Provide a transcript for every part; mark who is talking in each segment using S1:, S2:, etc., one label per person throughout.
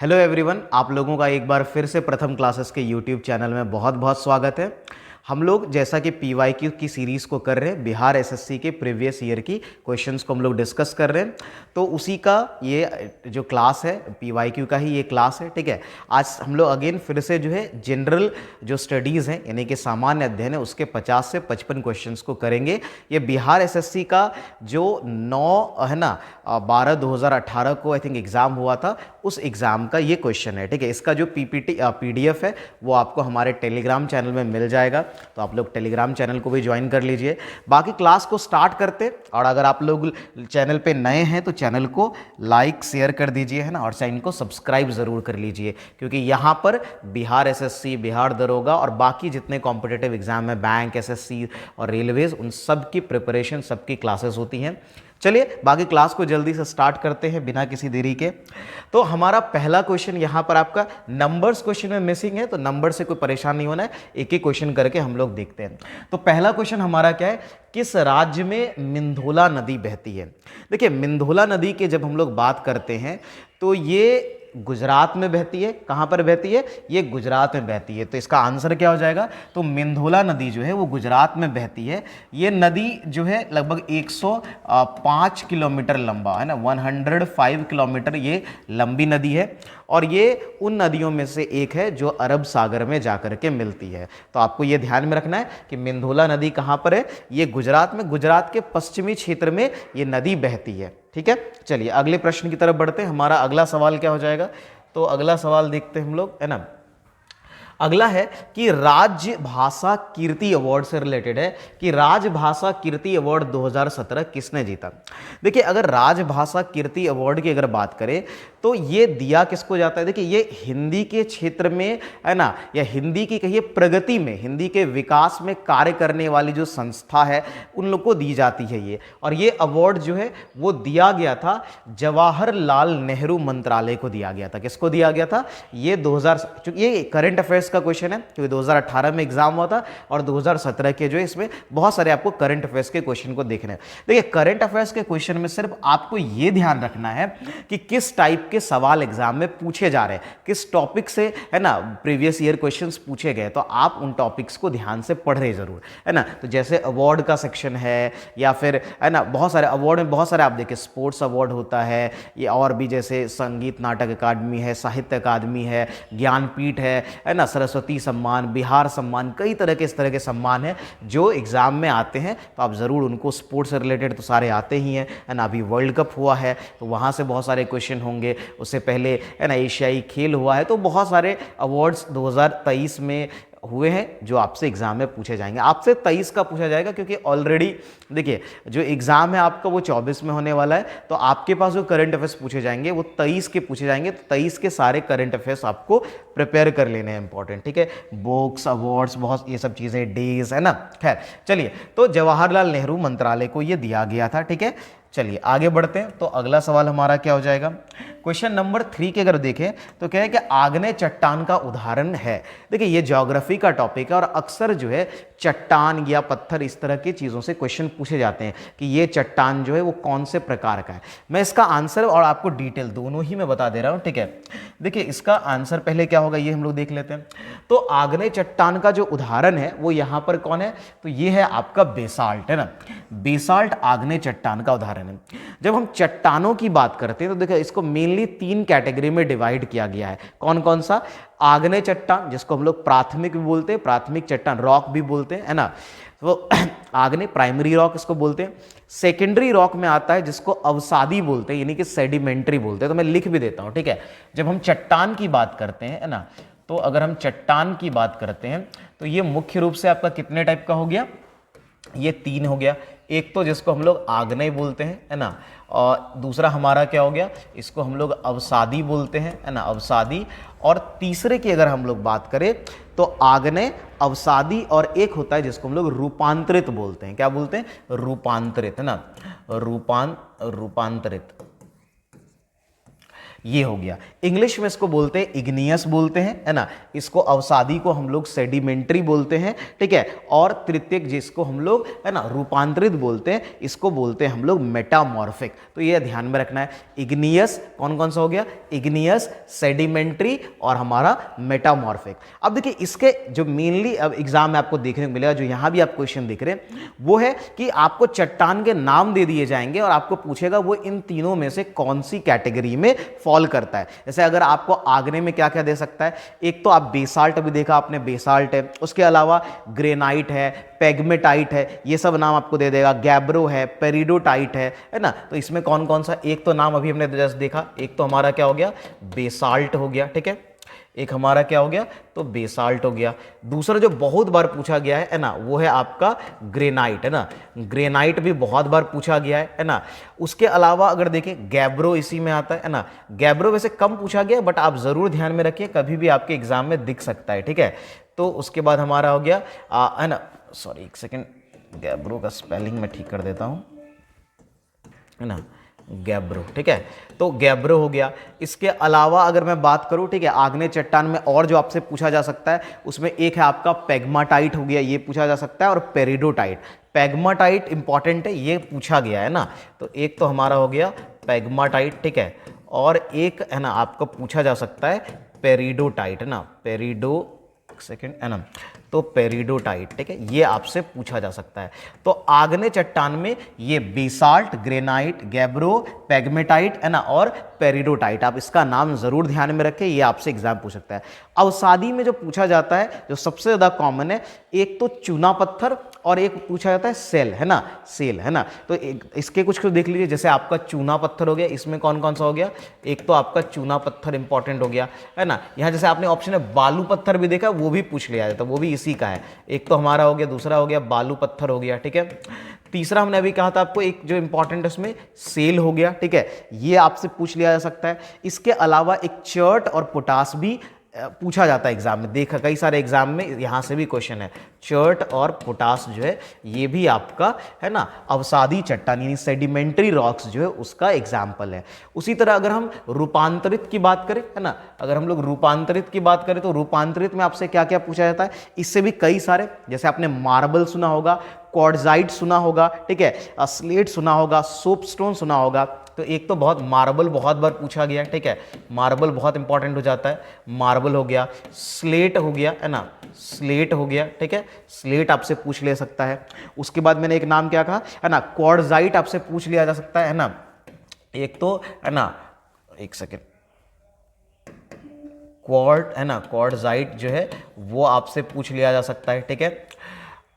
S1: Hello everyone, आप लोगों का एक बार फिर से प्रथम क्लासेस के यूट्यूब चैनल में बहुत बहुत स्वागत है। हम लोग जैसा कि पीवाईक्यू की सीरीज़ को कर रहे हैं, बिहार एसएससी के प्रीवियस ईयर की क्वेश्चंस को हम लोग डिस्कस कर रहे हैं। तो उसी का ये जो क्लास है, पीवाईक्यू का ही ये क्लास है। ठीक है, आज हम लोग अगेन फिर से जो है जनरल जो स्टडीज़ हैं यानी कि सामान्य अध्ययन है उसके 50 से 55 क्वेश्चंस को करेंगे। ये बिहार एसएससी का जो 9 है ना 12/2018 को आई थिंक एग्ज़ाम हुआ था, उस एग्ज़ाम का ये क्वेश्चन है। ठीक है, इसका जो पीडीएफ है वो आपको हमारे टेलीग्राम चैनल में मिल जाएगा, तो आप लोग टेलीग्राम चैनल को भी ज्वाइन कर लीजिए। बाकी क्लास को स्टार्ट करते, और अगर आप लोग चैनल पे नए हैं तो चैनल को लाइक शेयर कर दीजिए, है ना, और चैनल को सब्सक्राइब ज़रूर कर लीजिए, क्योंकि यहाँ पर बिहार एसएससी, बिहार दरोगा और बाकी जितने कॉम्पिटिटिव एग्जाम है, बैंक, एसएससी और रेलवेज, उन सब की प्रिपरेशन, सबकी क्लासेस होती हैं। चलिए बाकी क्लास को जल्दी से स्टार्ट करते हैं बिना किसी देरी के। तो हमारा पहला क्वेश्चन यहाँ पर आपका नंबर्स क्वेश्चन में मिसिंग है, तो नंबर से कोई परेशान नहीं होना है, एक एक क्वेश्चन करके हम लोग देखते हैं। तो पहला क्वेश्चन हमारा क्या है, किस राज्य में मिंधोला नदी बहती है। देखिए, मिंधोला नदी के जब हम लोग बात करते हैं तो ये गुजरात में बहती है। कहाँ पर बहती है? ये गुजरात में बहती है। तो इसका आंसर क्या हो जाएगा? तो मिंधोला नदी जो है वो गुजरात में बहती है। ये नदी जो है लगभग 105 किलोमीटर लंबा है ना, 105 किलोमीटर ये लंबी नदी है, और ये उन नदियों में से एक है जो अरब सागर में जाकर के मिलती है। तो आपको ये ध्यान में रखना है कि मिंधोला नदी कहाँ पर है, ये गुजरात में, गुजरात के पश्चिमी क्षेत्र में ये नदी बहती है। ठीक है, चलिए अगले प्रश्न की तरफ बढ़ते हैं। हमारा अगला सवाल क्या हो जाएगा? तो अगला सवाल देखते हैं हम लोग, है ना। अगला है कि राज्य भाषा कीर्ति अवार्ड से रिलेटेड है कि राजभाषा कीर्ति अवार्ड 2017 किसने जीता। देखिए, अगर राजभाषा कीर्ति अवार्ड की अगर बात करें तो ये दिया किसको जाता है? देखिए, ये हिंदी के क्षेत्र में, है ना, या हिंदी की कहिए प्रगति में, हिंदी के विकास में कार्य करने वाली जो संस्था है उन लोग को दी जाती है ये। और ये अवार्ड जो है वो दिया गया था जवाहरलाल नेहरू मंत्रालय को दिया गया था। किसको दिया गया था? ये 2000, चूंकि ये करंट अफेयर्स का क्वेश्चन है क्योंकि 2018 में एग्जाम हुआ था और 2017 के जो है इसमें बहुत सारे आपको करंट अफेयर्स के क्वेश्चन को देखना है। देखिए, करंट अफेयर्स के क्वेश्चन में सिर्फ आपको यह ध्यान रखना है कि किस टाइप के सवाल एग्जाम में पूछे जा रहे हैं, किस टॉपिक से, है ना, प्रीवियस ईयर क्वेश्चंस पूछे गए, तो आप उन टॉपिक्स को ध्यान से पढ़ रहे जरूर, है ना। तो जैसे अवार्ड का सेक्शन है, या फिर, है ना, बहुत सारे अवार्ड में बहुत सारे आप देखिए स्पोर्ट्स अवार्ड होता है, ये और भी जैसे संगीत नाटक अकादमी है, साहित्य अकादमी है, ज्ञानपीठ है ना, सरस्वती सम्मान, बिहार सम्मान, कई तरह के इस तरह के सम्मान हैं जो एग्जाम में आते हैं। तो आप ज़रूर उनको, स्पोर्ट्स से रिलेटेड तो सारे आते ही हैं, है ना। अभी वर्ल्ड कप हुआ है तो वहाँ से बहुत सारे क्वेश्चन होंगे, उससे पहले, है ना, एशियाई खेल हुआ है, तो बहुत सारे अवार्ड्स 2023 में हुए हैं जो आपसे एग्जाम में पूछे जाएंगे। आपसे 23 का पूछा जाएगा क्योंकि ऑलरेडी देखिए जो एग्जाम है आपका वो 24 में होने वाला है, तो आपके पास जो करंट अफेयर्स पूछे जाएंगे वो 23 के पूछे जाएंगे। तो 23 के सारे करंट अफेयर्स आपको प्रिपेयर कर लेने हैं, इंपॉर्टेंट। ठीक है, बुक्स, अवार्ड्स, बहुत ये सब चीज़ें, डेज, है ना। खैर चलिए, तो जवाहरलाल नेहरू मंत्रालय को ये दिया गया था। ठीक है, चलिए आगे बढ़ते हैं। तो अगला सवाल हमारा क्या हो जाएगा? क्वेश्चन नंबर 3 के अगर देखें तो क्या है कि आग्नेय चट्टान का उदाहरण है। देखिए, ये ज्योग्राफी का टॉपिक है और अक्सर जो है चट्टान या पत्थर, इस तरह की चीज़ों से क्वेश्चन पूछे जाते हैं कि ये चट्टान जो है वो कौन से प्रकार का है। मैं इसका आंसर और आपको डिटेल दोनों ही मैं बता दे रहा हूँ। ठीक है, देखिए इसका आंसर पहले क्या होगा ये हम लोग देख लेते हैं। तो आग्नेय चट्टान का जो उदाहरण है वो यहाँ पर कौन है? तो ये है आपका बेसाल्ट, है ना। बेसाल्ट आग्नेय चट्टान का उदाहरण है। जब हम चट्टानों की बात करते हैं तो देखिए इसको मेनली 3 कैटेगरी में डिवाइड किया गया है। कौन कौन सा? आग्नेय चट्टान, जिसको हम लोग प्राथमिक भी बोलते हैं, प्राथमिक चट्टान, रॉक भी बोलते हैं, है ना। वो आग्नेय प्राइमरी रॉक इसको बोलते हैं। सेकेंडरी रॉक में आता है जिसको अवसादी बोलते हैं, यानी कि सेडिमेंट्री बोलते हैं। तो मैं लिख भी देता हूं। ठीक है, जब हम चट्टान की बात करते हैं, है ना, तो अगर हम चट्टान की बात करते हैं तो ये मुख्य रूप से आपका कितने टाइप का हो गया? ये 3 हो गया। एक तो जिसको हम लोग आग्नेय बोलते हैं, है ना, और दूसरा हमारा क्या हो गया? इसको हम लोग अवसादी बोलते हैं, है ना, अवसादी। और तीसरे की अगर हम लोग बात करें तो आग्नेय, अवसादी, और एक होता है जिसको हम लोग रूपांतरित बोलते हैं। क्या बोलते हैं? रूपांतरित, है ना, रूपांतरित। ये हो गया। इंग्लिश में इसको बोलते हैं इग्नियस बोलते हैं, है ना। इसको अवसादी को हम लोग सेडिमेंट्री बोलते हैं, ठीक है। और तृतीयक जिसको हम लोग, है ना, रूपांतरित बोलते हैं, इसको बोलते हैं हम लोग मेटामॉर्फिक। तो ये ध्यान में रखना है। इग्नियस कौन कौन सा हो गया? इग्नियस, सेडिमेंट्री और हमारा मेटामॉर्फिक। अब देखिए इसके जो मेनली अब एग्जाम में आपको देखने को मिलेगा, जो यहां भी आप क्वेश्चन देख रहे हैं, वो है कि आपको चट्टान के नाम दे दिए जाएंगे और आपको पूछेगा वो इन तीनों में से कौन सी कैटेगरी में फॉल करता है। जैसे अगर आपको आग्नेय में क्या क्या दे सकता है, एक तो आप बेसाल्ट अभी देखा आपने, बेसाल्ट है, उसके अलावा ग्रेनाइट है, पेग्मेटाइट है, ये सब नाम आपको दे देगा, गैब्रो है, पेरिडोटाइट है ना। तो इसमें कौन कौन सा, एक तो नाम अभी हमने जस्ट देखा, एक तो हमारा क्या हो गया, बेसाल्ट हो गया, ठीक है, एक हमारा क्या हो गया, तो बेसाल्ट हो गया। दूसरा जो बहुत बार पूछा गया है ना, वो है आपका ग्रेनाइट, है ना, ग्रेनाइट भी बहुत बार पूछा गया है ना। उसके अलावा अगर देखें गैब्रो इसी में आता है ना। गैब्रो वैसे कम पूछा गया, बट आप जरूर ध्यान में रखिए, कभी भी आपके एग्जाम में दिख सकता है, ठीक है। तो उसके बाद हमारा हो गया है ना, सॉरी एक सेकेंड, गैब्रो का स्पेलिंग मैं ठीक कर देता हूं, है ना, गैब्रो, ठीक है। तो गैब्रो हो गया। इसके अलावा अगर मैं बात करूं, ठीक है, आग्नेय चट्टान में और जो आपसे पूछा जा सकता है, उसमें एक है आपका पेग्माटाइट हो गया, ये पूछा जा सकता है, और पेरिडोटाइट। पेग्माटाइट इंपॉर्टेंट है, ये पूछा गया है ना। तो एक तो हमारा हो गया पेग्माटाइट, ठीक है, और एक है ना आपको पूछा जा सकता है पेरिडोटाइट, है ना, पेरिडो सेकेंड, है ना, तो पेरिडोटाइट, ठीक है, ये आपसे पूछा जा सकता है। तो आग्नेय चट्टान में ये बेसाल्ट, ग्रेनाइट, गैब्रो, पेग्मेटाइट, है ना, और पेरिडोटाइट, आप इसका नाम जरूर ध्यान में रखें, ये आपसे एग्जाम पूछ सकता है। अवसादी में जो पूछा जाता है, जो सबसे ज्यादा कॉमन है, एक तो चूना पत्थर और एक पूछा जाता है सेल, है ना, सेल, है ना। तो इसके कुछ देख लीजिए, जैसे आपका चूना पत्थर हो गया, इसमें कौन कौन सा हो गया, एक तो आपका चूना पत्थर इंपॉर्टेंट हो गया, है ना। यहाँ जैसे आपने ऑप्शन है बालू पत्थर भी देखा, वो भी पूछ लिया जाता है, वो भी इसी का है। एक तो हमारा हो गया, दूसरा हो गया बालू पत्थर हो गया, ठीक है। तीसरा हमने अभी कहा था आपको, एक जो इंपॉर्टेंट है उसमें सेल हो गया, ठीक है, ये आपसे पूछ लिया जा सकता है। इसके अलावा एक चर्ट और पोटास भी पूछा जाता है एग्जाम में, देखा कई सारे एग्जाम में, यहां से भी क्वेश्चन है। चर्ट और पोटास जो है, ये भी आपका, है ना, अवसादी चट्टान यानी सेडिमेंट्री रॉक्स जो है उसका एग्जाम्पल है। उसी तरह अगर हम रूपांतरित की बात करें, है ना, अगर हम लोग रूपांतरित की बात करें, तो रूपांतरित में आपसे क्या क्या पूछा जाता है, इससे भी कई सारे, जैसे आपने मार्बल सुना होगा, क्वार्ट्जाइट सुना होगा, ठीक है, स्लेट सुना होगा, सोपस्टोन सुना होगा। तो एक तो बहुत मार्बल बहुत बार पूछा गया, ठीक है, मार्बल बहुत इंपॉर्टेंट हो जाता है, मार्बल हो गया, स्लेट हो गया, है ना, स्लेट हो गया, ठीक है, स्लेट आपसे पूछ ले सकता है। उसके बाद मैंने एक नाम क्या कहा, है ना, क्वार्ट्जाइट आपसे पूछ लिया जा सकता है ना। एक तो, है ना, एक सेकेंड, क्वार्ट, है ना, क्वार्ट्जाइट जो है वो आपसे पूछ लिया जा सकता है, ठीक है,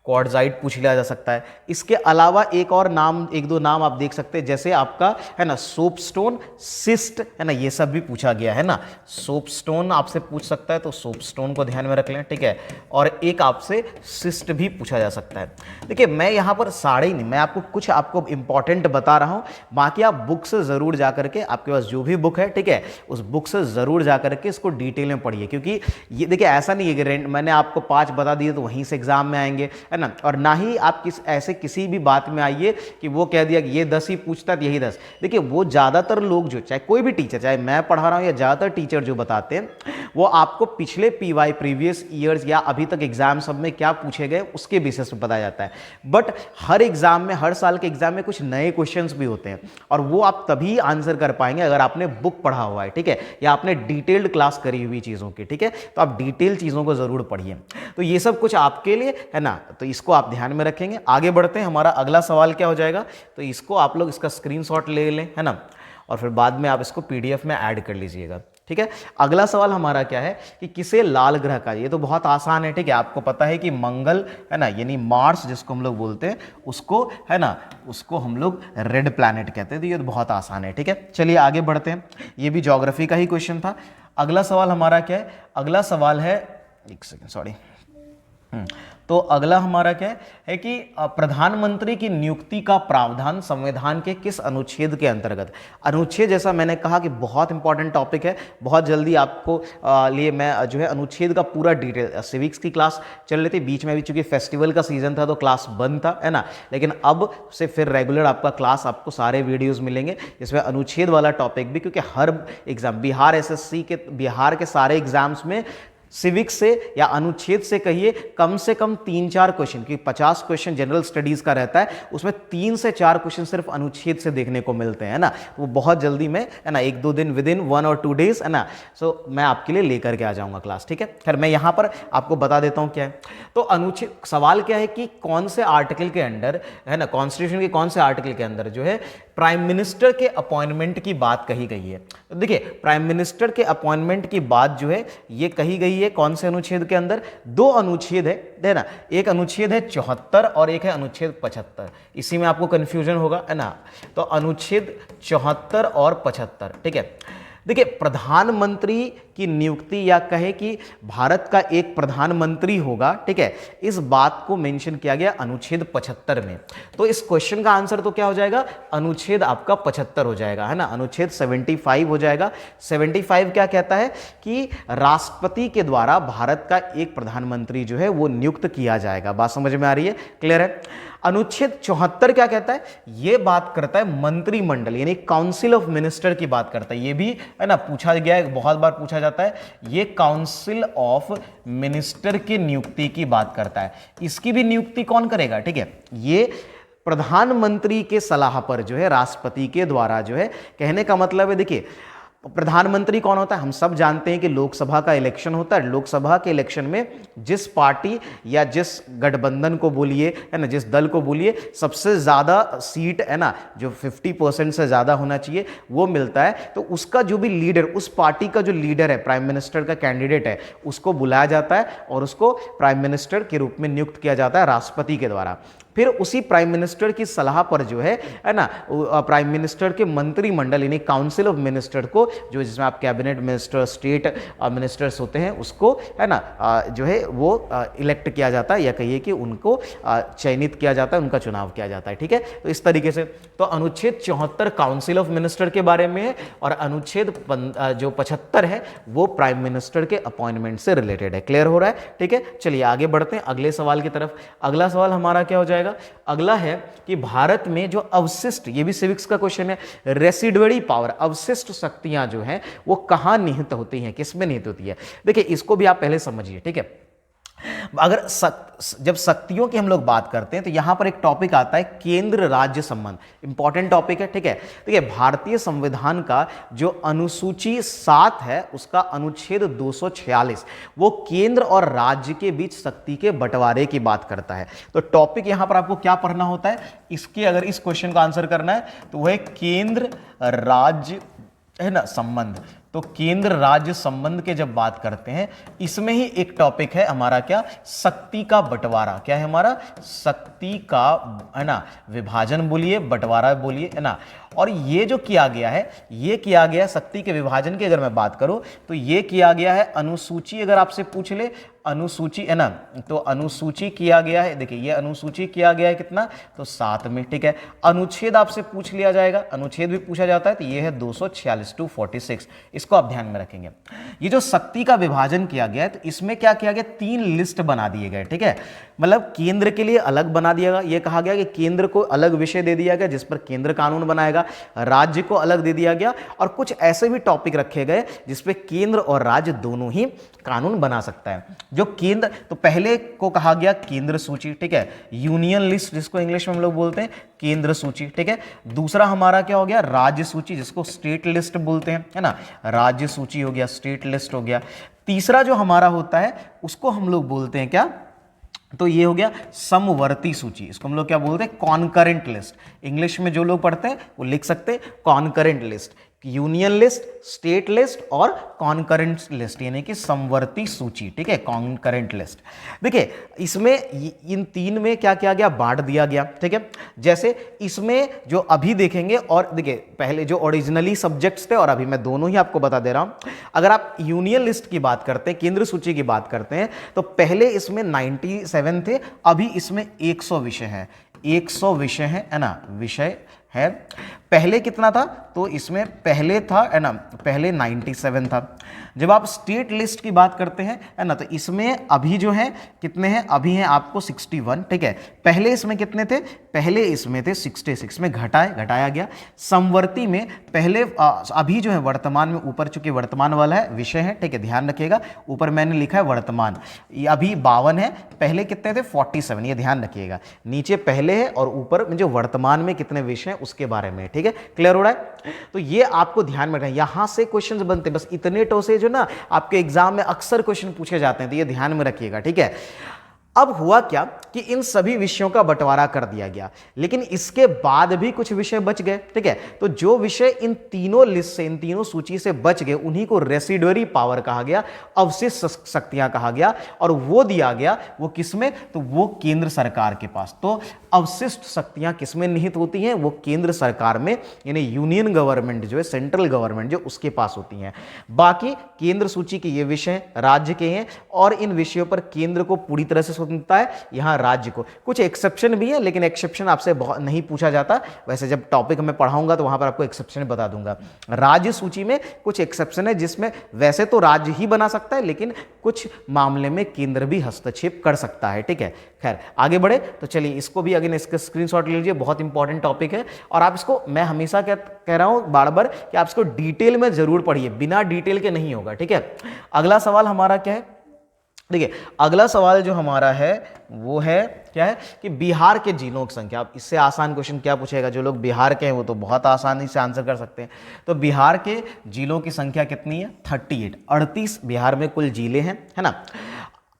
S1: क्वार्ट्जाइट पूछ लिया जा सकता है। इसके अलावा एक और नाम, एक दो नाम आप देख सकते हैं, जैसे आपका, है ना, सोपस्टोन, सिस्ट, है ना, ये सब भी पूछा गया है ना। सोपस्टोन आपसे पूछ सकता है, तो सोपस्टोन को ध्यान में रख लें, ठीक है। और एक आपसे सिस्ट भी पूछा जा सकता है। देखिए मैं यहाँ पर सारे ही नहीं, मैं आपको कुछ आपको इंपॉर्टेंट बता रहा हूँ, बाकी आप बुक से ज़रूर जा करके, आपके पास जो भी बुक है, ठीक है, उस बुक से ज़रूर जा करके इसको डिटेल में पढ़िए, क्योंकि ये देखिए ऐसा नहीं है कि मैंने आपको 5 बता दिए तो वहीं से एग्जाम में आएंगे, है ना। और ना ही आप ऐसे किसी भी बात में आइए कि वो कह दिया कि ये 10 ही पूछता है, यही 10। देखिए वो ज़्यादातर लोग जो, चाहे कोई भी टीचर, चाहे मैं पढ़ा रहा हूँ या ज़्यादातर टीचर जो बताते हैं, वो आपको पिछले पीवाई, प्रीवियस ईयर्स या अभी तक एग्जाम सब में क्या पूछे गए उसके बेसिस पे बताया जाता है। बट हर एग्जाम में, हर साल के एग्जाम में कुछ नए क्वेश्चंस भी होते हैं, और वो आप तभी आंसर कर पाएंगे अगर आपने बुक पढ़ा हुआ है, ठीक है, या आपने डिटेल्ड क्लास करी हुई चीज़ों की, ठीक है। तो आप डिटेल चीज़ों को ज़रूर पढ़िए। तो ये सब कुछ आपके लिए, है ना, तो इसको आप ध्यान में रखेंगे। आगे बढ़ते हैं, हमारा अगला सवाल क्या हो जाएगा, तो इसको आप लोग इसका स्क्रीनशॉट ले लें, है ना, और फिर बाद में आप इसको पीडीएफ में ऐड कर लीजिएगा, ठीक है। अगला सवाल हमारा क्या है कि किसे लाल ग्रह का, ये तो बहुत आसान है, ठीक है, आपको पता है कि मंगल, है ना, यानी मार्स जिसको हम लोग बोलते हैं, उसको, है ना, उसको हम लोग रेड प्लैनेट कहते हैं। तो ये तो बहुत आसान है, ठीक है। चलिए आगे बढ़ते हैं, ये भी ज्योग्राफी का ही क्वेश्चन था। अगला सवाल हमारा क्या है, अगला सवाल है, एक सेकेंड, सॉरी, तो अगला हमारा क्या है कि प्रधानमंत्री की नियुक्ति का प्रावधान संविधान के किस अनुच्छेद के अंतर्गत। अनुच्छेद जैसा मैंने कहा कि बहुत इंपॉर्टेंट टॉपिक है, बहुत जल्दी आपको लिए मैं जो है अनुच्छेद का पूरा डिटेल, सिविक्स की क्लास चल रही थी, बीच में भी चूंकि फेस्टिवल का सीजन था तो क्लास बंद था, है ना, लेकिन अब से फिर रेगुलर आपका क्लास, आपको सारे वीडियोज मिलेंगे जिसमें अनुच्छेद वाला टॉपिक भी, क्योंकि हर एग्जाम बिहार एसएससी के, बिहार के सारे एग्जाम्स में सिविक्स से या अनुच्छेद से कहिए कम से कम 3-4 क्वेश्चन, कि 50 क्वेश्चन जनरल स्टडीज का रहता है, उसमें 3 से 4 क्वेश्चन सिर्फ अनुच्छेद से देखने को मिलते हैं ना। वो बहुत जल्दी में, है ना, 1-2 दिन, विद इन 1 और 2 डेज, है ना, सो मैं आपके लिए लेकर के आ जाऊंगा क्लास, ठीक है। खैर मैं यहां पर आपको बता देता हूं क्या है। तो अनुच्छेद, सवाल क्या है कि कौन से आर्टिकल के अंडर, है ना, कॉन्स्टिट्यूशन के कौन से आर्टिकल के अंदर जो है प्राइम मिनिस्टर के अपॉइंटमेंट की बात कही गई है। तो देखिए प्राइम मिनिस्टर के अपॉइंटमेंट की बात जो है ये कही गई है कौन से अनुच्छेद के अंदर। 2 अनुच्छेद है ना, एक अनुच्छेद है 74 और एक है अनुच्छेद 75। इसी में आपको कंफ्यूजन होगा, है ना। तो अनुच्छेद 74 और 75, ठीक है। देखिए प्रधानमंत्री की नियुक्ति या कहे कि भारत का एक प्रधानमंत्री होगा, ठीक है, इस बात को मेंशन किया गया अनुच्छेद 75 में। तो इस क्वेश्चन का आंसर तो क्या हो जाएगा, अनुच्छेद आपका 75 हो जाएगा, है ना, अनुच्छेद 75 हो जाएगा। 75 क्या कहता है कि राष्ट्रपति के द्वारा भारत का एक प्रधानमंत्री जो है वो नियुक्त किया जाएगा। बात समझ में आ रही है, क्लियर है। अनुच्छेद 74 क्या कहता है, ये बात करता है मंत्रिमंडल यानी काउंसिल ऑफ मिनिस्टर की बात करता है। ये भी, है ना, पूछा गया है, बहुत बार पूछा जाता है। ये काउंसिल ऑफ मिनिस्टर की नियुक्ति की बात करता है। इसकी भी नियुक्ति कौन करेगा, ठीक है, ये प्रधानमंत्री के सलाह पर जो है राष्ट्रपति के द्वारा जो है। कहने का मतलब है, देखिए प्रधानमंत्री कौन होता है, हम सब जानते हैं कि लोकसभा का इलेक्शन होता है। लोकसभा के इलेक्शन में जिस पार्टी या जिस गठबंधन को बोलिए, है ना, जिस दल को बोलिए, सबसे ज़्यादा सीट, है ना, जो 50% से ज़्यादा होना चाहिए वो मिलता है। तो उसका जो भी लीडर, उस पार्टी का जो लीडर है, प्राइम मिनिस्टर का कैंडिडेट है, उसको बुलाया जाता है और उसको प्राइम मिनिस्टर के रूप में नियुक्त किया जाता है राष्ट्रपति के द्वारा। फिर उसी प्राइम मिनिस्टर की सलाह पर जो है ना, प्राइम मिनिस्टर के मंत्रिमंडल यानी काउंसिल ऑफ मिनिस्टर को, जो जिसमें आप कैबिनेट मिनिस्टर, स्टेट मिनिस्टर्स होते हैं, उसको, है ना, जो है वो इलेक्ट किया जाता है, या कहिए कि उनको चयनित किया जाता है, उनका चुनाव किया जाता है, ठीक है। तो इस तरीके से तो अनुच्छेद 74 काउंसिल ऑफ मिनिस्टर के बारे में है और अनुच्छेद जो 75 है वो प्राइम मिनिस्टर के अपॉइंटमेंट से रिलेटेड है। क्लियर हो रहा है, ठीक है। चलिए आगे बढ़ते हैं अगले सवाल की तरफ। अगला सवाल हमारा क्या हो जाएगा, अगला है कि भारत में जो अवशिष्ट, ये भी सिविक्स का क्वेश्चन है, रेसिडुअरी पावर, अवशिष्ट शक्तियां जो हैं वो कहां निहित होती हैं, किसमें निहित होती है। देखिए इसको भी आप पहले समझिए, ठीक है। अगर जब शक्तियों की हम लोग बात करते हैं तो यहां पर एक टॉपिक आता है केंद्र राज्य संबंध, इंपॉर्टेंट टॉपिक है, ठीक है। देखिए भारतीय संविधान का जो अनुसूची 7 है उसका अनुच्छेद 246 वो केंद्र और राज्य के बीच शक्ति के बंटवारे की बात करता है। तो टॉपिक यहां पर आपको क्या पढ़ना होता है, इसके अगर इस क्वेश्चन का आंसर करना है तो वह केंद्र राज्य, है ना, संबंध। तो केंद्र राज्य संबंध के जब बात करते हैं, इसमें ही एक टॉपिक है हमारा क्या, शक्ति का बंटवारा। क्या है हमारा, शक्ति का, है ना, विभाजन बोलिए, बंटवारा बोलिए, है ना। और ये जो किया गया है, ये किया गया शक्ति के विभाजन की अगर मैं बात करूं तो ये किया गया है अनुसूची, अगर आपसे पूछ ले अनुसूची, है ना, तो अनुसूची किया गया है, देखिए ये अनुसूची किया गया है कितना, तो 7 में, ठीक है। अनुच्छेद आपसे पूछ लिया जाएगा, अनुच्छेद भी पूछा जाता है, तो ये है 246 to 46, इसको आप ध्यान में रखेंगे। ये जो शक्ति का विभाजन किया गया है तो इसमें क्या किया गया, 3 लिस्ट बना दिए गए, ठीक है। मतलब केंद्र के लिए अलग बना दिया गया, ये कहा गया कि केंद्र को अलग विषय दे दिया गया जिस पर केंद्र कानून बनाएगा, राज्य को अलग दे दिया गया, और कुछ ऐसे भी टॉपिक रखे गए जिसपे केंद्र और राज्य दोनों ही कानून बना सकता है। जो केंद्र, तो पहले को कहा गया केंद्र सूची, ठीक है, यूनियन लिस्ट जिसको इंग्लिश में हम लोग बोलते हैं केंद्र सूची, ठीक है। दूसरा हमारा क्या हो गया, राज्य सूची जिसको स्टेट लिस्ट बोलते हैं, है ना, राज्य सूची हो गया, स्टेट लिस्ट हो गया। तीसरा जो हमारा होता है उसको हम लोग बोलते हैं क्या, तो ये हो गया समवर्ती सूची, इसको हम लोग क्या बोलते हैं, कॉन्करेंट लिस्ट। इंग्लिश में जो लोग पढ़ते हैं वो लिख सकते हैं concurrent list. Union list, state list और कॉन्करेंट लिस्ट, यानी कि समवर्ती सूची, ठीक है, कॉन्करेंट लिस्ट। देखिए इसमें इन तीन में क्या किया गया, बांट दिया गया, ठीक है। जैसे इसमें जो अभी देखेंगे, और देखिए पहले जो ओरिजिनली सब्जेक्ट्स थे और अभी मैं दोनों ही आपको बता दे रहा हूं। अगर आप यूनियन लिस्ट की बात करते हैं, केंद्र सूची की बात करते हैं, तो पहले इसमें 97 थे, अभी इसमें 100 विषय है, 100 विषय है ना, विषय है। पहले कितना था, तो इसमें पहले था, है ना, पहले 97 था। जब आप स्टेट लिस्ट की बात करते हैं, है ना, तो इसमें अभी जो है कितने हैं, अभी हैं आपको 61, ठीक है। पहले इसमें कितने थे, पहले इसमें थे 66, में घटाया गया। समवर्ती में पहले अभी जो है वर्तमान में, ऊपर चूंकि वर्तमान वाला है, विषय है, ठीक है, ध्यान रखिएगा, ऊपर मैंने लिखा है वर्तमान, ये अभी 52 है, पहले कितने थे 47, ये ध्यान रखिएगा, नीचे पहले है और ऊपर में जो वर्तमान में कितने विषय हैं उसके बारे में, ठीक है, क्लियर हो रहा है। तो ये आपको ध्यान में रखना है, यहां से क्वेश्चंस बनते हैं, बस इतने टो से जो ना आपके एग्जाम में अक्सर क्वेश्चन पूछे जाते हैं, तो ये ध्यान में रखिएगा, ठीक है। अब हुआ क्या कि इन सभी विषयों का बंटवारा कर दिया गया, लेकिन इसके बाद भी कुछ विषय बच गए, ठीक है। तो जो विषय इन तीनों लिस्ट से, इन तीनों सूची से बच गए, उन्हीं को रेसिडुअरी पावर कहा गया, अवशिष्ट शक्तियां कहा गया, और वो दिया गया वो किसमें, तो वो केंद्र सरकार के पास। तो अवशिष्ट शक्तियां किसमें निहित होती हैं, वो केंद्र सरकार में, यानी यूनियन गवर्नमेंट जो है, सेंट्रल गवर्नमेंट जो, उसके पास होती हैं। बाकी केंद्र सूची के ये विषय राज्य के हैं, और इन विषयों पर केंद्र को पूरी तरह से स्वतंत्रता है, यहां राज्य को। कुछ एक्सेप्शन भी है, लेकिन एक्सेप्शन आपसे बहुत नहीं पूछा जाता, वैसे जब टॉपिक में पढ़ाऊंगा तो वहां पर आपको एक्सेप्शन बता दूंगा। राज्य सूची में कुछ एक्सेप्शन है, जिसमें वैसे तो राज्य ही बना सकता है, लेकिन कुछ मामले में केंद्र भी हस्तक्षेप कर सकता है, ठीक है। खैर आगे बढ़े तो चलिए, इसको भी अगेन इसका स्क्रीनशॉट ले लीजिए, बहुत इंपॉर्टेंट टॉपिक है, और आप इसको, मैं हमेशा कह रहा हूं बार बार कि आप इसको डिटेल में जरूर पढ़िए, बिना डिटेल के नहीं होगा, ठीक है। अगला सवाल हमारा क्या है, देखिए अगला सवाल जो हमारा है वो है क्या है कि बिहार के जिलों की संख्या। अब इससे आसान क्वेश्चन क्या पूछेगा, जो लोग बिहार के हैं वो तो बहुत आसानी से आंसर कर सकते हैं। तो बिहार के जिलों की संख्या कितनी है, 38, 38 बिहार में कुल जिले हैं, है ना।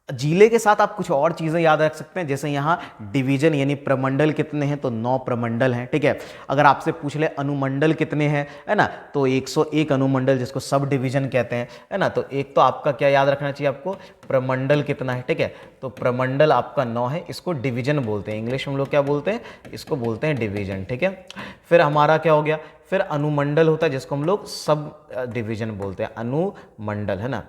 S1: जिले के साथ आप कुछ और चीजें याद रख सकते हैं, जैसे यहाँ डिवीजन यानी प्रमंडल कितने हैं, तो 9 प्रमंडल हैं, ठीक है। अगर आपसे पूछ ले अनुमंडल कितने हैं, है ना, तो 101 अनुमंडल, जिसको सब डिवीजन कहते हैं, है ना। तो एक तो आपका क्या याद रखना चाहिए आपको, प्रमंडल कितना है, ठीक है। तो प्रमंडल आपका 9 है, इसको डिवीजन बोलते हैं, इंग्लिश में हम लोग क्या बोलते हैं, इसको बोलते हैं डिवीजन, ठीक है। फिर हमारा क्या हो गया, फिर अनुमंडल होता है, जिसको हम लोग सब डिवीजन बोलते हैं, अनुमंडल, है ना।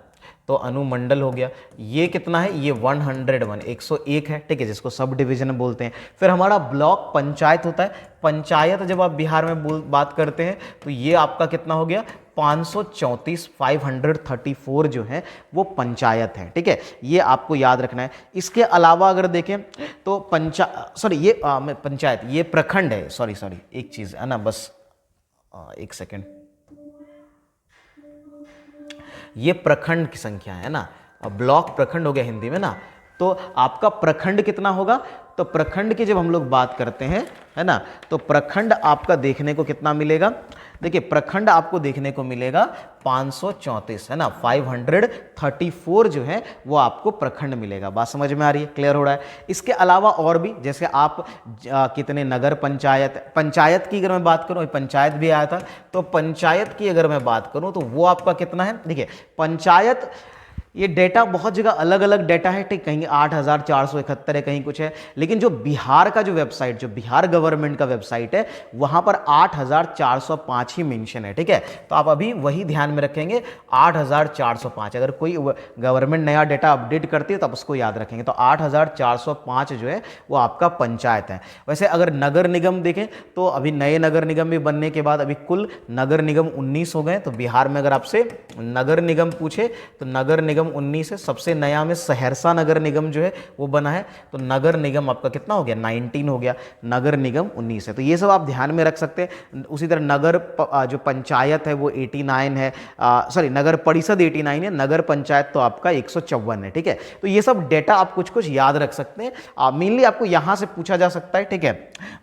S1: तो अनुमंडल हो गया, ये कितना है, ये 101, 101 है, ठीक है, जिसको सब डिवीजन बोलते हैं। फिर हमारा ब्लॉक पंचायत होता है, पंचायत जब आप बिहार में बात करते हैं तो ये आपका कितना हो गया, 534, 534 जो है वो पंचायत है, ठीक है, ये आपको याद रखना है। इसके अलावा अगर देखें तो पंचायत, ये प्रखंड है, सॉरी एक चीज है ना, बस एक सेकेंड, ये प्रखंड की संख्या है ना, ब्लॉक प्रखंड हो गया हिंदी में ना। तो आपका प्रखंड कितना होगा, तो प्रखंड की जब हम लोग बात करते हैं, है ना, तो प्रखंड आपका देखने को कितना मिलेगा, देखिए प्रखंड आपको देखने को मिलेगा 534, है ना, 534 जो है वो आपको प्रखंड मिलेगा। बात समझ में आ रही है, क्लियर हो रहा है। इसके अलावा और भी, जैसे आप कितने नगर पंचायत की अगर मैं बात करूं, पंचायत भी आया था, तो पंचायत की अगर मैं बात करूं तो वो आपका कितना है, देखिए पंचायत, ये डेटा बहुत जगह अलग अलग डेटा है, ठीक, कहीं 8471 है, कहीं कुछ है, लेकिन जो बिहार का जो वेबसाइट, जो बिहार गवर्नमेंट का वेबसाइट है, वहां पर 8405 ही मेंशन है, ठीक है। तो आप अभी वही ध्यान में रखेंगे, 8405, अगर कोई गवर्नमेंट नया डेटा अपडेट करती है तो आप उसको याद रखेंगे। तो 8405 जो है वो आपका पंचायत है। वैसे अगर नगर निगम देखें तो अभी नए नगर निगम भी बनने के बाद अभी कुल नगर निगम 19 हो गए। तो बिहार में अगर आपसे नगर निगम पूछे तो नगर निगम 19 है, सबसे नया में सहरसा नगर निगम जो है वो बना है, तो नगर निगम आपका कितना हो गया, 19 हो गया, नगर निगम 19 है। तो ये सब आप ध्यान में रख सकते हैं। उसी तरह नगर जो पंचायत है वो 89 है, नगर परिषद 89 है, नगर पंचायत तो आपका 154 है, ठीक है। तो ये सब डेटा आप कुछ कुछ याद रख सकते हैं, मेनली आपको यहाँ से पूछा जा सकता है, ठीक है।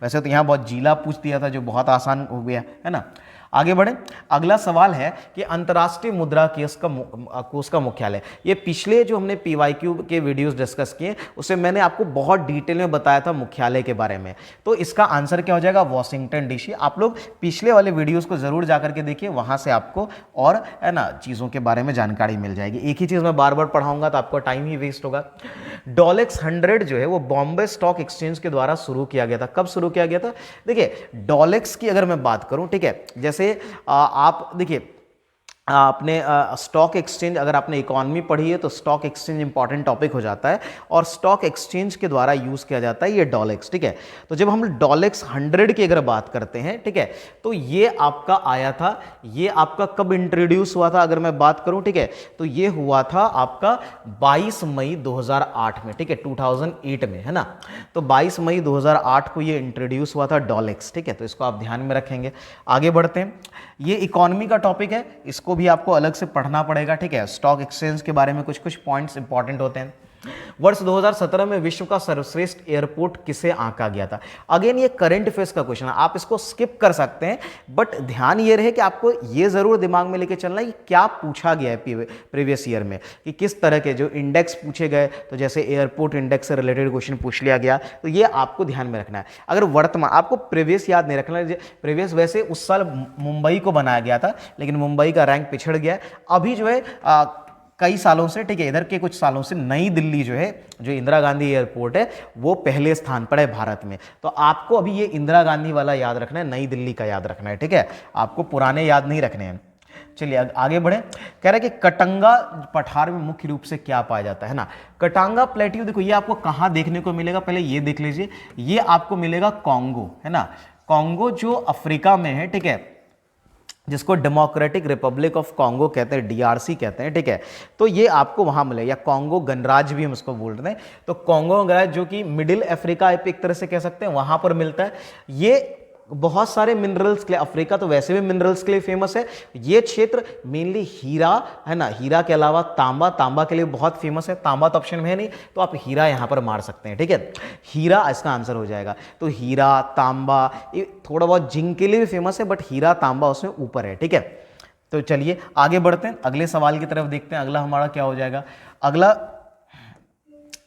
S1: वैसे तो यहाँ बहुत जिला पूछ दिया था जो बहुत आसान हो गया, है ना। आगे बढ़े। अगला सवाल है कि अंतर्राष्ट्रीय मुद्रा कोष का मुख्यालय, ये पिछले जो हमने पीवाईक्यू के वीडियोस डिस्कस किए उसमें मैंने आपको बहुत डिटेल में बताया था मुख्यालय के बारे में, तो इसका आंसर क्या हो जाएगा, वॉशिंगटन डीसी। आप लोग पिछले वाले वीडियोस को जरूर जाकर के देखिए, वहां से आपको और है ना चीजों के बारे में जानकारी मिल जाएगी। एक ही चीज मैं बार बार पढ़ाऊंगा तो आपको टाइम ही वेस्ट होगा। डॉलेक्स 100 जो है वो बॉम्बे स्टॉक एक्सचेंज के द्वारा शुरू किया गया था। कब शुरू किया गया था? देखिए डॉलेक्स की अगर मैं बात करूं, ठीक है, जैसे आप देखिए आपने स्टॉक एक्सचेंज, अगर आपने इकोनॉमी पढ़ी है तो स्टॉक एक्सचेंज इंपॉर्टेंट टॉपिक हो जाता है और स्टॉक एक्सचेंज के द्वारा यूज किया जाता है ये डॉलेक्स, ठीक है। तो जब हम डॉलेक्स 100 की अगर बात करते हैं, ठीक है, तो ये आपका आया था, ये आपका कब इंट्रोड्यूस हुआ था अगर मैं बात करूं, ठीक है, तो ये हुआ था आपका 22 मई 2008 में, ठीक है, 2008 में, है ना। तो 22 मई 2008 को ये इंट्रोड्यूस हुआ था डॉलेक्स, ठीक है, तो इसको आप ध्यान में रखेंगे। आगे बढ़ते हैं, ये इकोनॉमी का टॉपिक है, इसको भी आपको अलग से पढ़ना पड़ेगा, ठीक है। स्टॉक एक्सचेंज के बारे में कुछ कुछ पॉइंट्स इंपॉर्टेंट होते हैं। वर्ष 2017 में विश्व का सर्वश्रेष्ठ एयरपोर्ट किसे आंका गया था? अगेन ये करंट अफेयर्स का क्वेश्चन है, आप इसको स्किप कर सकते हैं, बट ध्यान ये रहे कि आपको ये जरूर दिमाग में लेके चलना है कि क्या पूछा गया है प्रीवियस ईयर में, कि किस तरह के जो इंडेक्स पूछे गए, तो जैसे एयरपोर्ट इंडेक्स से रिलेटेड क्वेश्चन पूछ लिया गया, तो ये आपको ध्यान में रखना है। अगर वर्तमान, आपको प्रीवियस याद नहीं रखना, प्रीवियस वैसे उस साल मुंबई को बनाया गया था, लेकिन मुंबई का रैंक पिछड़ गया। अभी जो है कई सालों से, ठीक है, इधर के कुछ सालों से नई दिल्ली जो है, जो इंदिरा गांधी एयरपोर्ट है, वो पहले स्थान पर है भारत में। तो आपको अभी ये इंदिरा गांधी वाला याद रखना है, नई दिल्ली का याद रखना है, ठीक है, आपको पुराने याद नहीं रखने हैं। चलिए आगे बढ़े। कह रहा है कि कटंगा पठार में मुख्य रूप से क्या पाया जाता है ना। कटांगा प्लेट्यू, देखो ये आपको कहां देखने को मिलेगा, पहले ये देख लीजिए, ये आपको मिलेगा कॉन्गो, है ना, कॉन्गो जो अफ्रीका में है, ठीक है, जिसको डेमोक्रेटिक रिपब्लिक ऑफ कॉन्गो कहते हैं, डीआरसी कहते हैं, ठीक है। तो ये आपको वहां मिले, या कॉन्गो गणराज्य भी हम उसको बोल रहे हैं। तो कॉन्गो गणराज्य जो कि मिडिल अफ्रीका एक तरह से कह सकते हैं, वहां पर मिलता है। ये बहुत सारे मिनरल्स के लिए, अफ्रीका तो वैसे भी मिनरल्स के लिए फेमस है, ये क्षेत्र मेनली हीरा, है ना, हीरा के अलावा तांबा के लिए बहुत फेमस है। तांबा तो ऑप्शन में है नहीं, तो आप हीरा यहां पर मार सकते हैं, ठीक है, हीरा इसका आंसर हो जाएगा। तो हीरा, तांबा, ये थोड़ा बहुत जिंक के लिए भी फेमस है, बट हीरा तांबा उसमें ऊपर है, ठीक है। तो चलिए आगे बढ़ते हैं, अगले सवाल की तरफ देखते हैं। अगला हमारा क्या हो जाएगा, अगला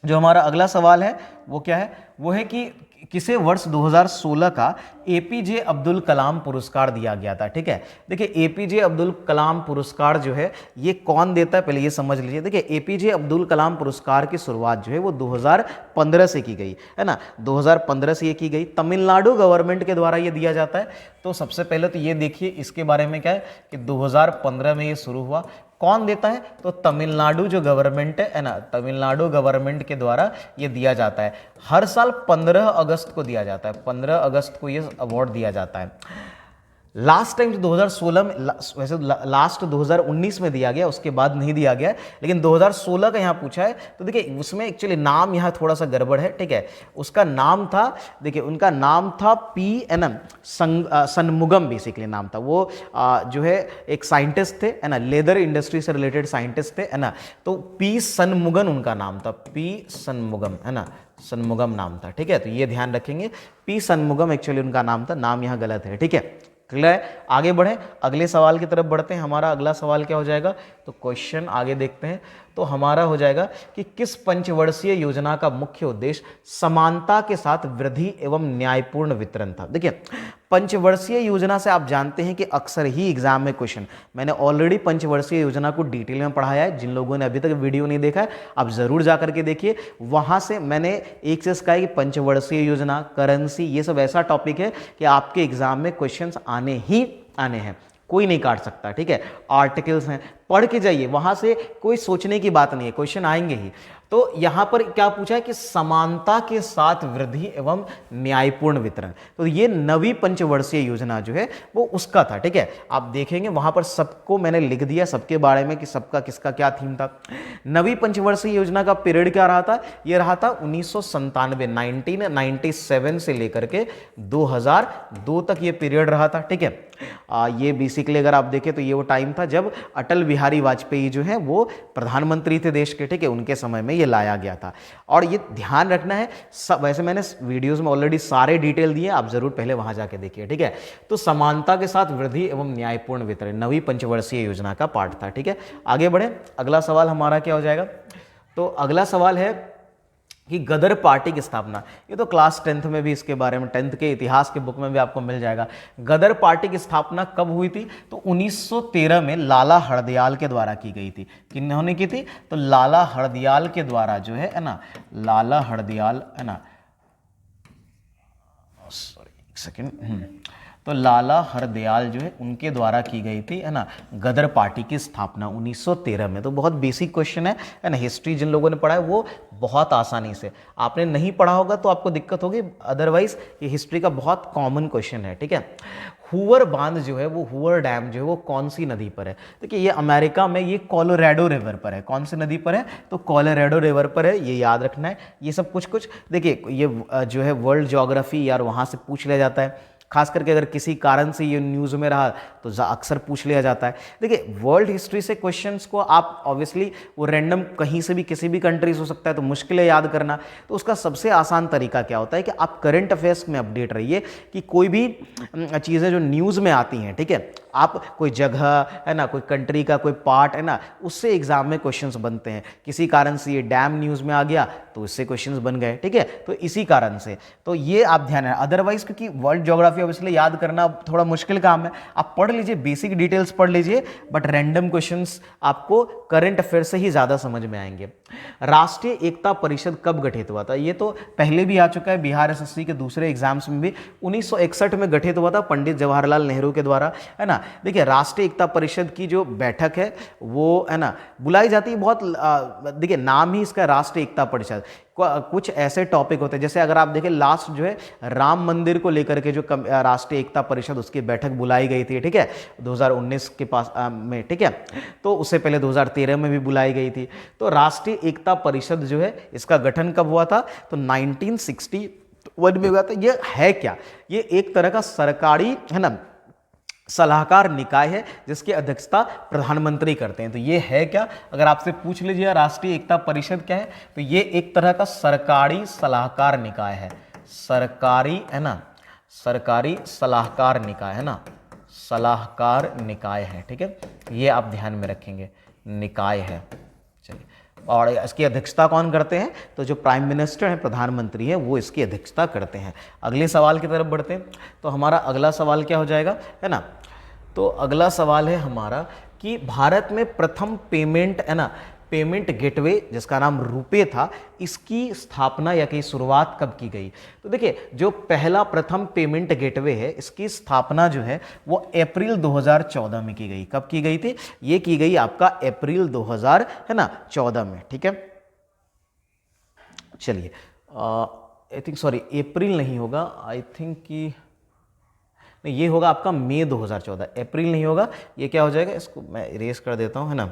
S1: जो हमारा अगला सवाल है वो क्या है, वो है कि किसे वर्ष 2016 का एपीजे अब्दुल कलाम पुरस्कार दिया गया था, ठीक है। देखिए एपीजे अब्दुल कलाम पुरस्कार जो है ये कौन देता है, पहले ये समझ लीजिए। देखिए एपीजे अब्दुल कलाम पुरस्कार की शुरुआत जो है वो 2015 से की गई, है ना, 2015 से ये की गई। तमिलनाडु गवर्नमेंट के द्वारा ये दिया जाता है। तो सबसे पहले तो ये देखिए इसके बारे में क्या है कि 2015 में ये शुरू हुआ। कौन देता है, तो तमिलनाडु जो गवर्नमेंट है ना, तमिलनाडु गवर्नमेंट के द्वारा ये दिया जाता है। हर साल 15 अगस्त को दिया जाता है, 15 अगस्त को ये अवार्ड दिया जाता है। लास्ट टाइम 2016 में, वैसे लास्ट 2019 में दिया गया, उसके बाद नहीं दिया गया, लेकिन 2016 का यहाँ पूछा है। तो देखिए उसमें एक्चुअली नाम यहाँ थोड़ा सा गड़बड़ है, ठीक है। उसका नाम था, देखिए उनका नाम था PNM सनमुगम, बेसिकली नाम था। वो जो है एक साइंटिस्ट थे, है ना, लेदर इंडस्ट्री से रिलेटेड साइंटिस्ट थे, है ना। तो P सनमुगम उनका नाम था, P सनमुगम, है ना, सनमुगम नाम था, ठीक है। तो ये ध्यान रखेंगे, P सनमुगम एक्चुअली उनका नाम था, नाम यहाँ गलत है, ठीक है। क्लियर है। आगे बढ़े, अगले सवाल की तरफ बढ़ते हैं। हमारा अगला सवाल क्या हो जाएगा, तो क्वेश्चन आगे देखते हैं। तो हमारा हो जाएगा कि किस पंचवर्षीय योजना का मुख्य उद्देश्य समानता के साथ वृद्धि एवं न्यायपूर्ण वितरण था। देखिए पंचवर्षीय योजना से आप जानते हैं कि अक्सर ही एग्जाम में क्वेश्चन, मैंने ऑलरेडी पंचवर्षीय योजना को डिटेल में पढ़ाया है। जिन लोगों ने अभी तक वीडियो नहीं देखा है आप जरूर जाकर के देखिए, वहां से मैंने एक चीज कहा है कि पंचवर्षीय योजना, करेंसी, ये सब ऐसा टॉपिक है कि आपके एग्जाम में क्वेश्चन आने ही आने हैं, कोई नहीं काट सकता, ठीक है। आर्टिकल्स हैं, पढ़ के जाइए, वहां से कोई सोचने की बात नहीं है, क्वेश्चन आएंगे ही। तो यहां पर क्या पूछा है कि समानता के साथ वृद्धि एवं न्यायपूर्ण वितरण, तो ये नवी पंचवर्षीय योजना जो है वो उसका था, ठीक है। आप देखेंगे वहां पर सबको मैंने लिख दिया, सबके बारे में कि सबका किसका क्या थीम था। नवी पंचवर्षीय योजना का पीरियड क्या रहा था, ये रहा था 1997 से लेकर के 2002 तक ये पीरियड रहा था, ठीक है। ये बेसिकली अगर आप देखें तो ये वो टाइम था जब अटल बिहारी वाजपेयी जो है वो प्रधानमंत्री थे देश के, ठीक है, उनके समय में ये लाया गया था। और ये ध्यान रखना है, वैसे मैंने वीडियोस में ऑलरेडी सारे डिटेल दिए, आप जरूर पहले वहां जाके देखिए, ठीक है। तो समानता के साथ वृद्धि एवं न्यायपूर्ण वितरण 9वीं पंचवर्षीय योजना का पार्ट था, ठीक है। आगे बढ़े, अगला सवाल हमारा क्या हो जाएगा। तो अगला सवाल है कि गदर पार्टी की स्थापना, ये तो क्लास 10th में भी इसके बारे में 10th के इतिहास के बुक में भी आपको मिल जाएगा। गदर पार्टी की स्थापना कब हुई थी, तो 1913 में लाला हरदयाल के द्वारा की गई थी। किन्होंने की थी, तो लाला हरदयाल के द्वारा जो है ना, लाला हरदयाल है ना, सॉरी एक सेकेंड, तो लाला हरदयाल जो है उनके द्वारा की गई थी, है ना, गदर पार्टी की स्थापना 1913 में। तो बहुत बेसिक क्वेश्चन है ना, हिस्ट्री जिन लोगों ने पढ़ा है वो बहुत आसानी से, आपने नहीं पढ़ा होगा तो आपको दिक्कत होगी, अदरवाइज ये हिस्ट्री का बहुत कॉमन क्वेश्चन है, ठीक है। हूवर बांध जो है, वो हूवर डैम जो है वो कौन सी नदी पर है, देखिए ये अमेरिका में, ये कोलोराडो रिवर पर है। कौन सी नदी पर है, तो कोलोराडो रिवर पर है, ये याद रखना है। ये सब कुछ देखिए, ये जो है वर्ल्ड ज्योग्राफी यार वहाँ से पूछ लिया जाता है, खास करके अगर किसी कारण से ये न्यूज़ में रहा तो अक्सर पूछ लिया जाता है। देखिए वर्ल्ड हिस्ट्री से क्वेश्चंस को आप ऑब्वियसली वो रैंडम कहीं से भी किसी भी कंट्री से हो सकता है, तो मुश्किल है याद करना। तो उसका सबसे आसान तरीका क्या होता है कि आप करंट अफेयर्स में अपडेट रहिए, कि कोई भी चीज़ें जो न्यूज़ में आती हैं, ठीक है, आप कोई जगह है ना, कोई कंट्री का कोई पार्ट है ना, उससे एग्जाम में क्वेश्चंस बनते हैं। किसी कारण से ये डैम न्यूज़ में आ गया तो इससे क्वेश्चंस बन गए, ठीक है। तो इसी कारण से, तो ये आप ध्यान है, अदरवाइज क्योंकि वर्ल्ड ज्योग्राफी ऑब्वियसली याद करना थोड़ा मुश्किल काम है। आप पढ़ लीजिए, बेसिक डिटेल्स पढ़ लीजिए, बट रैंडम क्वेश्चंस आपको करंट अफेयर से ही ज़्यादा समझ में आएंगे। राष्ट्रीय एकता परिषद कब गठित हुआ था, ये तो पहले भी आ चुका है, बिहार एसएससी के दूसरे एग्जाम्स में भी 1961 में गठित हुआ था पंडित जवाहरलाल नेहरू के द्वारा, है ना। देखिए राष्ट्रीय एकता परिषद की जो बैठक है वो है ना बुलाई जाती है बहुत, देखिए नाम ही इसका राष्ट्रीय एकता परिषद। कुछ ऐसे टॉपिक होते हैं, जैसे अगर आप देखें लास्ट जो है राम मंदिर को लेकर के जो राष्ट्रीय एकता परिषद उसकी बैठक बुलाई गई थी, ठीक है, 2019 के पास में, ठीक है। तो उससे पहले 2013 में भी बुलाई गई थी। तो राष्ट्रीय एकता परिषद जो है इसका गठन कब हुआ था, तो 1961 में हुआ था। ये है क्या, ये एक तरह का सरकारी है ना सलाहकार निकाय है जिसकी अध्यक्षता प्रधानमंत्री करते हैं। तो ये है क्या, अगर आपसे पूछ लीजिए राष्ट्रीय एकता परिषद क्या है, तो ये एक तरह का सरकारी सलाहकार निकाय है, सरकारी है ना, सरकारी सलाहकार निकाय है ना, सलाहकार निकाय है, ठीक है। ये आप ध्यान में रखेंगे, निकाय है। चलिए, और इसकी अध्यक्षता कौन करते हैं, तो जो प्राइम मिनिस्टर हैं, प्रधानमंत्री हैं, वो इसकी अध्यक्षता करते हैं। अगले सवाल की तरफ बढ़ते हैं। तो हमारा अगला सवाल क्या हो जाएगा, है ना, तो अगला सवाल है हमारा कि भारत में प्रथम पेमेंट है ना, पेमेंट गेटवे जिसका नाम रुपे था, इसकी स्थापना या कि शुरुआत कब की गई। तो देखिए जो पहला प्रथम पेमेंट गेटवे है, इसकी स्थापना जो है वो अप्रैल 2014 में की गई। कब की गई थी, ये की गई आपका अप्रैल 2014 में, ठीक है। चलिए आई थिंक सॉरी अप्रैल नहीं होगा, आई थिंक कि नहीं, ये होगा आपका मई 2014, अप्रैल नहीं होगा। ये क्या हो जाएगा, इसको मैं इरेज कर देता हूँ, है ना,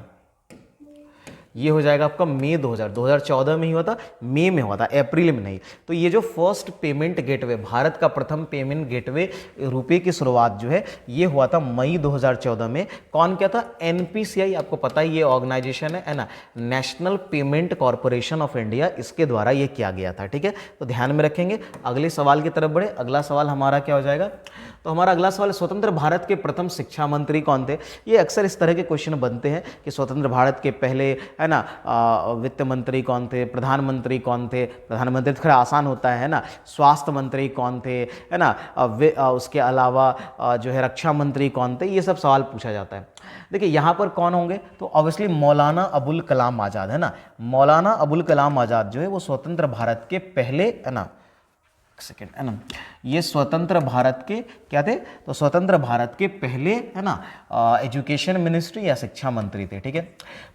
S1: ये हो जाएगा आपका मई 2014 में ही हुआ था, मई में हुआ था, अप्रैल में नहीं। तो ये जो फर्स्ट पेमेंट गेटवे, भारत का प्रथम पेमेंट गेटवे रुपए की शुरुआत जो है ये हुआ था मई 2014 में। कौन क्या था, एनपीसीआई, आपको पता ही ये ऑर्गेनाइजेशन है ना, national payment corporation of India, इसके द्वारा ये किया गया था, ठीक है। तो ध्यान में रखेंगे। अगले सवाल की तरफ बढ़े। अगला सवाल हमारा क्या हो जाएगा, तो हमारा अगला सवाल, स्वतंत्र भारत के प्रथम शिक्षा मंत्री कौन थे। ये अक्सर इस तरह के क्वेश्चन बनते हैं कि स्वतंत्र भारत के पहले है ना वित्त मंत्री कौन थे, प्रधानमंत्री कौन थे। प्रधानमंत्री तो थोड़ा आसान होता है ना, स्वास्थ्य मंत्री कौन थे, है ना, उसके अलावा जो है रक्षा मंत्री कौन थे, ये सब सवाल पूछा जाता है। देखिए यहाँ पर कौन होंगे, तो ऑब्वियसली मौलाना अबुल कलाम आज़ाद, है ना। मौलाना अबुल कलाम आज़ाद जो है वो स्वतंत्र भारत के पहले, है ना, सेकेंड, है ना, ये स्वतंत्र भारत के क्या थे, तो स्वतंत्र भारत के पहले, है ना, एजुकेशन मिनिस्ट्री या शिक्षा मंत्री थे, ठीक है।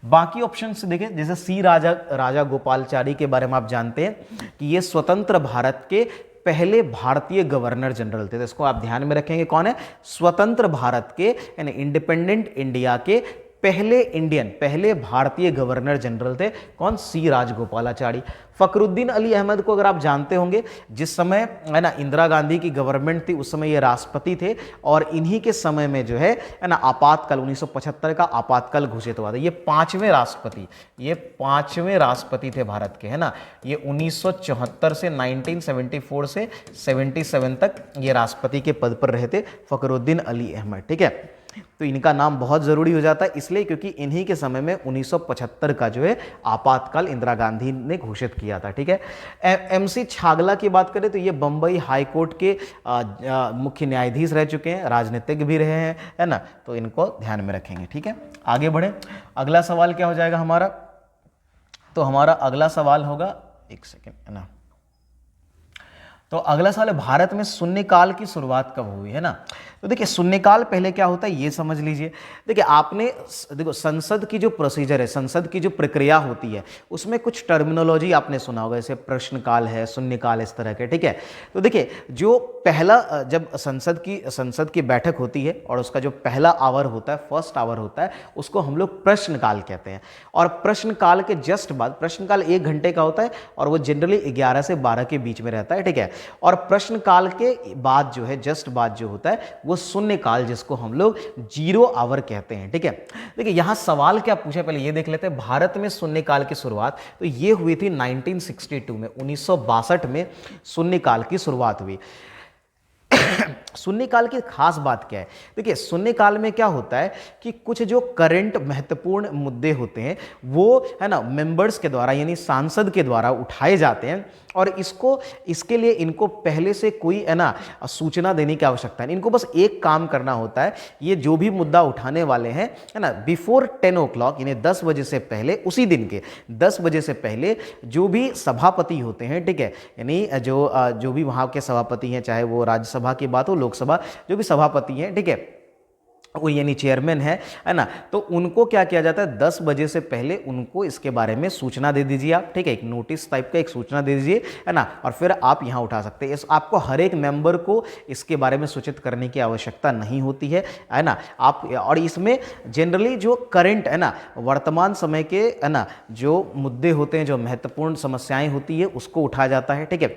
S1: बाकी ऑप्शन से देखें, जैसे सी राजा गोपालचारी के बारे में आप जानते हैं कि ये स्वतंत्र भारत के पहले भारतीय गवर्नर जनरल थे। तो इसको आप ध्यान में रखेंगे, कौन है, स्वतंत्र भारत के यानी इंडिपेंडेंट इंडिया के पहले भारतीय गवर्नर जनरल थे कौन? सी राजगोपालाचारी। फखरुद्दीन अली अहमद को अगर आप जानते होंगे, जिस समय है ना इंदिरा गांधी की गवर्नमेंट थी उस समय ये राष्ट्रपति थे, और इन्हीं के समय में जो है ना आपातकाल 1975 का आपातकाल घोषित हुआ था। ये पांचवें राष्ट्रपति थे भारत के, है ना। ये 1974 से 1974 से 77 तक ये राष्ट्रपति के पद पर रहे थे, फखरुद्दीन अली अहमद, ठीक है। तो इनका नाम बहुत जरूरी हो जाता है इसलिए क्योंकि इन्हीं के समय में 1975 का जो है आपातकाल इंदिरा गांधी ने घोषित किया था, ठीक है। एमसी छागला की बात करें तो ये बंबई हाई कोर्ट के मुख्य न्यायाधीश रह चुके हैं, राजनीतिक भी रहे हैं, है ना। तो इनको ध्यान में रखेंगे, ठीक है। आगे बढ़े, अगला सवाल क्या हो जाएगा हमारा? तो हमारा अगला सवाल होगा, एक सेकेंड, है ना। तो अगला सवाल है, भारत में शून्यकाल की शुरुआत कब हुई, है ना। तो देखिए शून्यकाल पहले क्या होता है ये समझ लीजिए। देखिए आपने देखो संसद की जो प्रोसीजर है, संसद की जो प्रक्रिया होती है उसमें कुछ टर्मिनोलॉजी आपने सुना होगा, जैसे प्रश्नकाल है, शून्यकाल, इस तरह के, ठीक है। तो देखिए जो पहला जब संसद की बैठक होती है और उसका जो पहला आवर होता है, फर्स्ट आवर होता है, उसको हम लोग प्रश्नकाल कहते हैं। और प्रश्नकाल के जस्ट बाद, प्रश्नकाल 1 घंटे का होता है और वो जनरली 11 से 12 के बीच में रहता है, ठीक है। और प्रश्नकाल के बाद जो है, जस्ट बाद जो होता है वो शून्यकाल, जिसको हम लोग 0 आवर कहते हैं, ठीक है। देखिए यहां सवाल क्या पूछा पहले ये देख लेते हैं। भारत में शून्यकाल की शुरुआत तो ये हुई थी 1962 में, 1962 में शून्यकाल की शुरुआत हुई। शून्यकाल की खास बात क्या है? देखिए शून्यकाल में क्या होता है कि कुछ जो करंट महत्वपूर्ण मुद्दे होते हैं वो, है ना, मेंबर्स के द्वारा यानी सांसद के द्वारा उठाए जाते हैं, और इसके लिए इनको पहले से कोई, है ना, सूचना देने की आवश्यकता है। इनको बस एक काम करना होता है, ये जो भी मुद्दा उठाने वाले हैं, है ना, बिफोर 10 o'clock, इन्हें 10 बजे से पहले, उसी दिन के 10 बजे से पहले जो भी सभापति होते हैं, ठीक है, यानी जो भी वहाँ के सभापति हैं, चाहे वो राज्यसभा की बात हो, लोकसभा, जो भी सभापति हैं, ठीक है, वो यानी चेयरमैन है ना, तो उनको क्या किया जाता है, 10 बजे से पहले उनको इसके बारे में सूचना दे दीजिए आप, ठीक है, एक नोटिस टाइप का एक सूचना दे दीजिए, है ना, और फिर आप यहाँ उठा सकते हैं। आपको हर एक मेंबर को इसके बारे में सूचित करने की आवश्यकता नहीं होती है ना। आप, और इसमें जनरली जो करंट, है ना, वर्तमान समय के, है ना, जो मुद्दे होते हैं, जो महत्वपूर्ण समस्याएं होती है, उसको उठाया जाता है, ठीक है।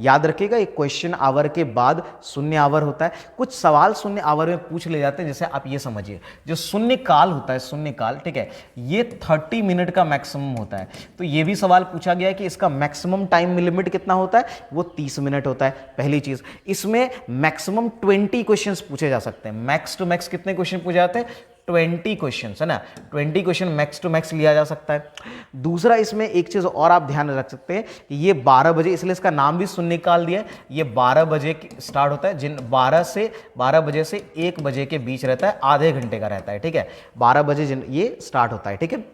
S1: याद रखिएगा एक क्वेश्चन आवर के बाद शून्य आवर होता है। कुछ सवाल शून्य आवर में पूछ ले जाते हैं, जैसे आप ये समझिए जो शून्य काल होता है, शून्य काल, ठीक है, ये 30 मिनट का मैक्सिमम होता है। तो ये भी सवाल पूछा गया है कि इसका मैक्सिमम टाइम लिमिट कितना होता है, वो 30 मिनट होता है। पहली चीज, इसमें मैक्सिमम 20 क्वेश्चंस पूछे जा सकते हैं। मैक्स टू मैक्स कितने क्वेश्चन पूछे जाते हैं? 20 क्वेश्चन, है ना, 20 क्वेश्चन मैक्स टू मैक्स लिया जा सकता है। दूसरा इसमें एक चीज और आप ध्यान रख सकते हैं कि ये 12 बजे, इसलिए इसका नाम भी शून्यकाल दिया है। ये 12 बजे स्टार्ट होता है, जिन 12 बजे से 1 बजे के बीच रहता है, आधे घंटे का रहता है, ठीक है। 12 बजे ये स्टार्ट होता है, ठीक है।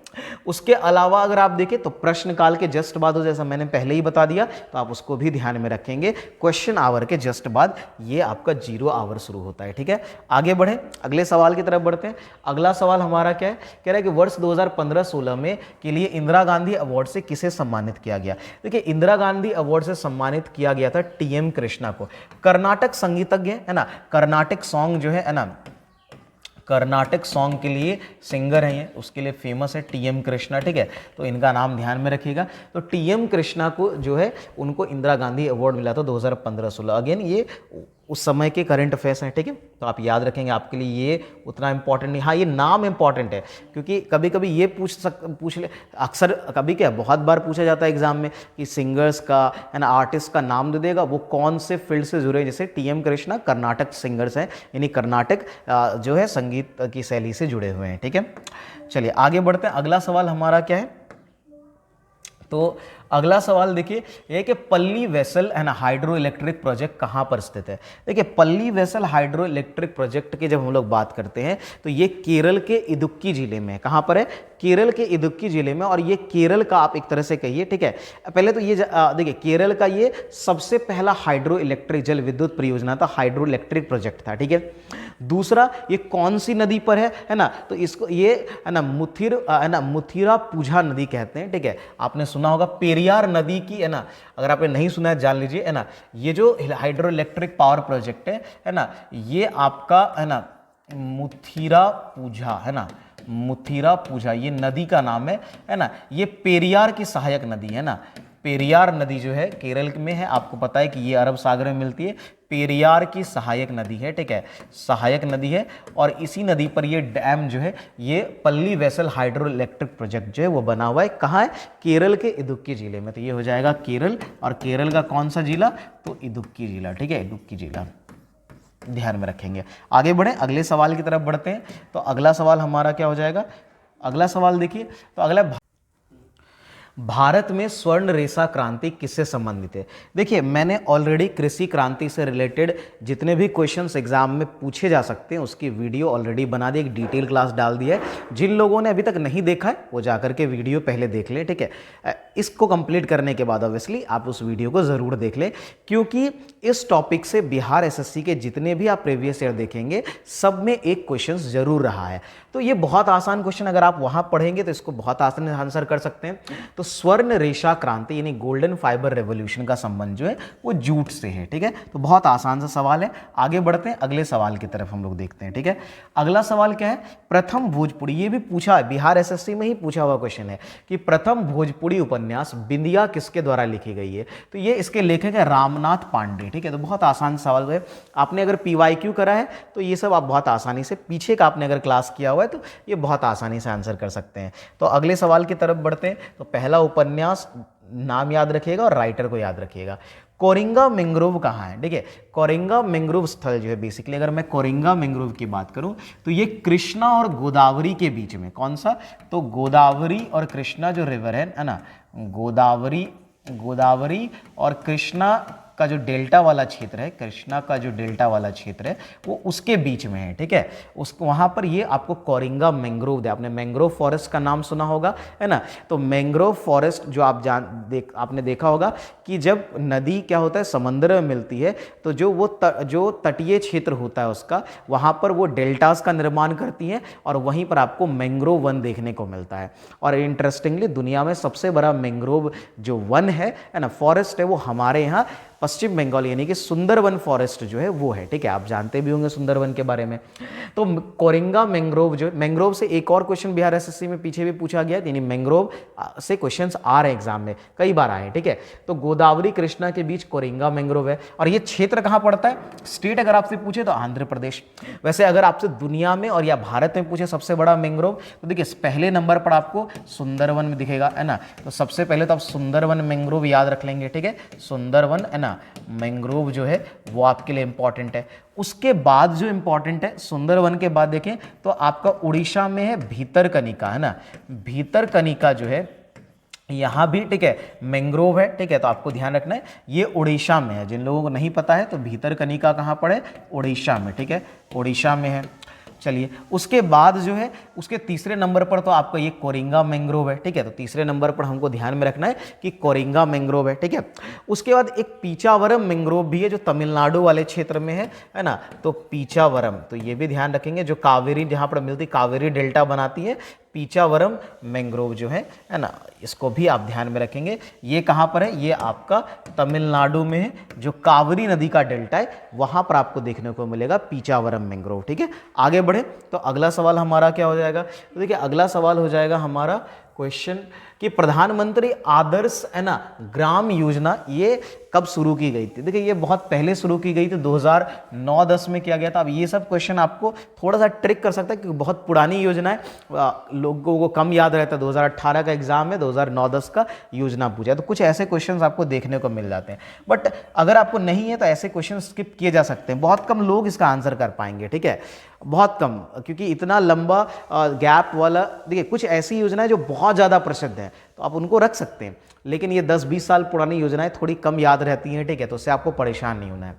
S1: उसके अलावा अगर आप देखें तो प्रश्नकाल के जस्ट बाद हो, जैसा मैंने पहले ही बता दिया, तो आप उसको भी ध्यान में रखेंगे। क्वेश्चन आवर के जस्ट बाद ये आपका 0 आवर शुरू होता है, ठीक है। आगे बढ़े, अगले सवाल की तरफ बढ़ते हैं। अगला सवाल हमारा क्या है, कह रहा है कि वर्ष 2015-16 में के लिए इंदिरा गांधी अवार्ड से किसे सम्मानित किया गया? देखिए इंदिरा गांधी अवार्ड से सम्मानित किया गया था टीएम कृष्णा को। कर्नाटक संगीतज्ञ, है ना, कर्नाटक सॉन्ग जो है ना, कर्नाटक सॉन्ग के लिए सिंगर हैं ये, उसके लिए फेमस है टीएम कृष्णा, ठीक है। तो इनका नाम ध्यान में रखिएगा। तो टीएम कृष्णा को जो है उनको इंदिरा गांधी अवार्ड मिला था 2015-16। अगेन ये उस समय के करंट अफेयर्स हैं, ठीक है, तो आप याद रखेंगे, आपके लिए ये उतना इंपॉर्टेंट नहीं। हाँ, ये नाम इंपॉर्टेंट है क्योंकि कभी कभी ये पूछ ले, अक्सर कभी क्या बहुत बार पूछा जाता है एग्जाम में कि सिंगर्स का, है ना, आर्टिस्ट का नाम दे देगा, वो कौन से फील्ड से जुड़े। जैसे टीएम कृष्णा कर्नाटक सिंगर्स हैं, यानी कर्नाटक जो है संगीत की शैली से जुड़े हुए हैं, ठीक है। चलिए आगे बढ़ते हैं। अगला सवाल हमारा क्या है, तो अगला सवाल देखिए ये कि पल्ली वेसल, है ना, हाइड्रो इलेक्ट्रिक प्रोजेक्ट कहाँ पर स्थित है? देखिए पल्ली वेसल हाइड्रो इलेक्ट्रिक प्रोजेक्ट की जब हम लोग बात करते हैं तो ये केरल के इदुक्की जिले में है। कहाँ पर है? केरल के इदुक्की जिले में। और ये केरल का आप एक तरह से कहिए, ठीक है। पहले तो ये देखिए केरल का ये सबसे पहला हाइड्रो इलेक्ट्रिक जल विद्युत परियोजना था, हाइड्रो इलेक्ट्रिक प्रोजेक्ट था, ठीक है। दूसरा, ये कौन सी नदी पर है ना, तो इसको ये, है ना, मुथिरा पूझा नदी कहते हैं, ठीक है। आपने सुना होगा पेरियार नदी की, है ना, अगर आपने नहीं सुना है जान लीजिए, है ना। ये जो हाइड्रो इलेक्ट्रिक पावर प्रोजेक्ट है ना, ये आपका, है ना, मुथिरा पूझा, है ना, मुथिरापुझा, ये नदी का नाम है ना। ये पेरियार की सहायक नदी है ना। पेरियार नदी जो है केरल में है, आपको पता है कि ये अरब सागर में मिलती है। पेरियार की सहायक नदी है, ठीक है, सहायक नदी है। और इसी नदी पर ये डैम जो है, ये पल्ली वेसल हाइड्रो इलेक्ट्रिक प्रोजेक्ट जो है वो बना हुआ है। कहाँ है? केरल के इदुक्की जिले में। तो ये हो जाएगा केरल, और केरल का कौन सा जिला? तो इदुक्की जिला, ठीक है, इदुक्की जिला, ध्यान में रखेंगे। आगे बढ़े, अगले सवाल की तरफ बढ़ते हैं। तो अगला सवाल हमारा क्या हो जाएगा? अगला सवाल देखिए, तो अगला, भारत में स्वर्ण रेशा क्रांति किससे संबंधित है? देखिए, मैंने ऑलरेडी कृषि क्रांति से रिलेटेड जितने भी क्वेश्चंस एग्जाम में पूछे जा सकते हैं उसकी वीडियो ऑलरेडी बना दी, एक डिटेल क्लास डाल दी है। जिन लोगों ने अभी तक नहीं देखा है वो जाकर के वीडियो पहले देख लें, ठीक है। इसको कंप्लीट करने के बाद ऑब्वियसली आप उस वीडियो को ज़रूर देख लें, क्योंकि इस टॉपिक से बिहार एसएससी के जितने भी आप प्रीवियस ईयर देखेंगे सब में एक क्वेश्चन जरूर रहा है। तो ये बहुत आसान क्वेश्चन, अगर आप वहाँ पढ़ेंगे तो इसको बहुत आसानी से आंसर कर सकते हैं। तो स्वर्ण रेशा क्रांति यानी गोल्डन फाइबर रेवोल्यूशन का संबंध जो है वो जूट से है, ठीक है। तो बहुत आसान सा सवाल है। आगे बढ़ते हैं, अगले सवाल की तरफ हम लोग देखते हैं, ठीक है। अगला सवाल क्या है? प्रथम भोजपुरी, ये भी पूछा है, बिहार एसएससी में ही पूछा हुआ क्वेश्चन है कि प्रथम भोजपुरी उपन्यास बिंदिया किसके द्वारा लिखी गई है? तो ये इसके लेखक है रामनाथ पांडे, ठीक है। तो बहुत आसान सवाल है। आपने अगर PYQ करा है तो ये सब आप बहुत आसानी से, पीछे का आपने अगर क्लास किया हुआ है तो ये बहुत आसानी से आंसर कर सकते हैं। तो अगले सवाल की तरफ बढ़ते हैं। तो पहला उपन्यास नाम याद रखिएगा और राइटर को याद रखिएगा। कोरिंगा मैंग्रोव कहाँ है? देखिए, कोरिंगा मैंग्रोव स्थल जो है, बेसिकली अगर मैं कोरिंगा मैंग्रोव की बात करूं तो ये कृष्णा और गोदावरी के बीच में, कौन सा? तो गोदावरी और कृष्णा जो रिवर है ना, गोदावरी और कृष्णा का जो डेल्टा वाला क्षेत्र है, कृष्णा का जो डेल्टा वाला क्षेत्र है वो उसके बीच में है, ठीक है। उसको वहाँ पर ये आपको कोरिंगा मैंग्रोव दे, आपने मैंग्रोव फॉरेस्ट का नाम सुना होगा, है ना। तो मैंग्रोव फॉरेस्ट जो आप आपने देखा होगा कि जब नदी क्या होता है समंदर में मिलती है तो जो तटीय क्षेत्र होता है उसका, वहाँ पर वो डेल्टास का निर्माण करती हैं और वहीं पर आपको मैंग्रोव वन देखने को मिलता है। और इंटरेस्टिंगली दुनिया में सबसे बड़ा मैंग्रोव जो वन है ना, फॉरेस्ट है, वो हमारे यहाँ पश्चिम बंगाल यानी कि सुंदरवन फॉरेस्ट जो है वो है, ठीक है। आप जानते भी होंगे सुंदरवन के बारे में। तो कोरिंगा मैंग्रोव जो, मैंग्रोव से एक और क्वेश्चन बिहार एसएससी में पीछे भी पूछा गया, यानी मैंग्रोव से क्वेश्चंस आ रहे हैं एग्जाम में, कई बार आए हैं, ठीक है। तो गोदावरी कृष्णा के बीच कोरिंगा मैंग्रोव है। और ये क्षेत्र कहाँ पड़ता है? स्टेट अगर आपसे पूछे तो आंध्र प्रदेश। वैसे अगर आपसे दुनिया में और या भारत में पूछे सबसे बड़ा मैंग्रोव, तो देखिए पहले नंबर पर आपको सुंदरवन में दिखेगा, है ना। तो सबसे पहले तो आप सुंदरवन मैंग्रोव याद रख लेंगे, ठीक है। सुंदरवन, है ना, मैंग्रोव जो है वो आपके लिए इंपॉर्टेंट है। उसके बाद जो इंपॉर्टेंट है, सुंदरवन के बाद देखें तो आपका उड़ीसा में है भीतरकनिका, है ना। भीतरकनिका जो है यहाँ भी, ठीक है, मैंग्रोव है, ठीक है। तो आपको ध्यान रखना है ये उड़ीसा में है। जिन लोगों को नहीं पता है तो भीतरकनिका कहाँ पर है? उड़ीसा में, ठीक है, उड़ीसा में है। चलिए, उसके बाद जो है उसके तीसरे नंबर पर तो आपका ये कोरिंगा मैंग्रोव है, ठीक है। तो तीसरे नंबर पर हमको ध्यान में रखना है कि कोरिंगा मैंग्रोव है, ठीक है। उसके बाद एक पीचावरम मैंग्रोव भी है जो तमिलनाडु वाले क्षेत्र में है ना। तो पीचावरम, तो ये भी ध्यान रखेंगे, जो कावेरी जहाँ पर मिलती, कावेरी डेल्टा बनाती है, पीचावरम मैंग्रोव जो है ना, इसको भी आप ध्यान में रखेंगे। ये कहाँ पर है? ये आपका तमिलनाडु में है, जो कावेरी नदी का डेल्टा है वहाँ पर आपको देखने को मिलेगा पीचावरम मैंग्रोव, ठीक है। आगे बढ़े तो अगला सवाल हमारा क्या हो जाएगा? तो देखिए अगला सवाल हो जाएगा हमारा क्वेश्चन कि प्रधानमंत्री आदर्श, है ना, ग्राम योजना ये कब शुरू की गई थी? देखिए ये बहुत पहले शुरू की गई थी, 2009-10 में किया गया था। अब ये सब क्वेश्चन आपको थोड़ा सा ट्रिक कर सकता है क्योंकि बहुत पुरानी योजना है, लोगों को कम याद रहता है। 2018 का एग्जाम है, 2009-10 का योजना पूछा है, तो कुछ ऐसे क्वेश्चन आपको देखने को मिल जाते हैं। बट अगर आपको नहीं है तो ऐसे क्वेश्चन स्किप किए जा सकते हैं, बहुत कम लोग इसका आंसर कर पाएंगे, ठीक है, बहुत कम, क्योंकि इतना लंबा गैप वाला। देखिए कुछ ऐसी योजनाएं जो बहुत ज़्यादा प्रसिद्ध हैं तो आप उनको रख सकते हैं, लेकिन ये 10-20 साल पुरानी योजनाएं थोड़ी कम याद रहती हैं, ठीक है, तो उससे आपको परेशान नहीं होना है।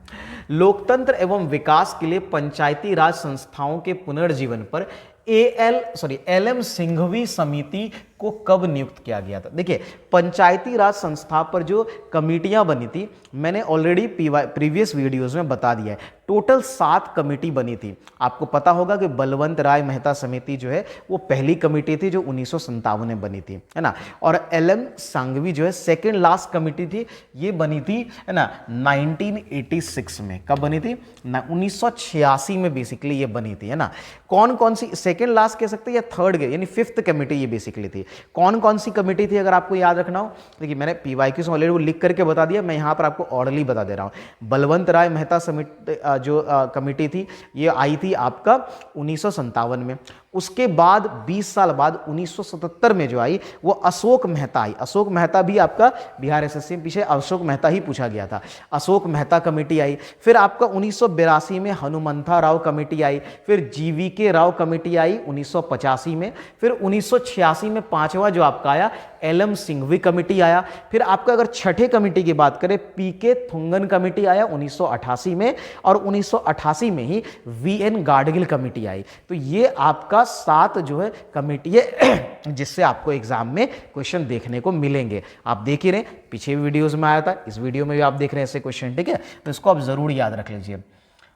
S1: लोकतंत्र एवं विकास के लिए पंचायती राज संस्थाओं के पुनर्जीवन पर LM सिंघवी समिति को कब नियुक्त किया गया था? देखिए, पंचायती राज संस्था पर जो कमेटियां बनी थी, मैंने ऑलरेडी प्रीवियस वीडियोस में बता दिया है। टोटल 7 कमेटी बनी थी। आपको पता होगा कि बलवंत राय मेहता समिति जो है वो पहली कमेटी थी जो 1957 में बनी थी, है ना। और LM सांघवी जो है सेकेंड लास्ट कमेटी थी, ये बनी थी, है ना, 1986 में। कब बनी थी? 1986 में बेसिकली ये बनी थी, है ना। कौन कौन सी सेकेंड लास्ट कह सकते हैं या थर्ड यानी 5th कमेटी ये बेसिकली थी। कौन कौन सी कमेटी थी अगर आपको याद रखना हो? देखिए, मैंने PYQ ऑलरेडी वो लिख करके बता दिया, मैं यहाँ पर आपको ऑर्डरली बता दे रहा हूँ। बलवंत राय मेहता समिति जो कमेटी थी ये आई थी आपका 1957 में। उसके बाद 20 साल बाद 1977 में जो आई वो अशोक मेहता आई। अशोक मेहता भी आपका बिहार SSC में पीछे अशोक मेहता ही पूछा गया था। अशोक मेहता कमेटी आई। फिर आपका 1982 में हनुमंथा राव कमेटी आई। फिर GVK राव कमेटी आई 1985 में। फिर 1986 में पांचवा जो आपका आया LM सिंघवी कमेटी आया। फिर आपका अगर छठे कमेटी की बात करें PK थुंगन कमेटी आया 1988 में, और 1988 में ही VN गाडगिल कमेटी आई। तो ये आपका 7 जो है कमेटी है जिससे आपको एग्जाम में क्वेश्चन देखने को मिलेंगे। आप देख ही रहे, पीछे वीडियोस में आया था, इस वीडियो में भी आप देख रहे हैं ऐसे क्वेश्चन, ठीक है। तो इसको आप जरूर याद रख लीजिए।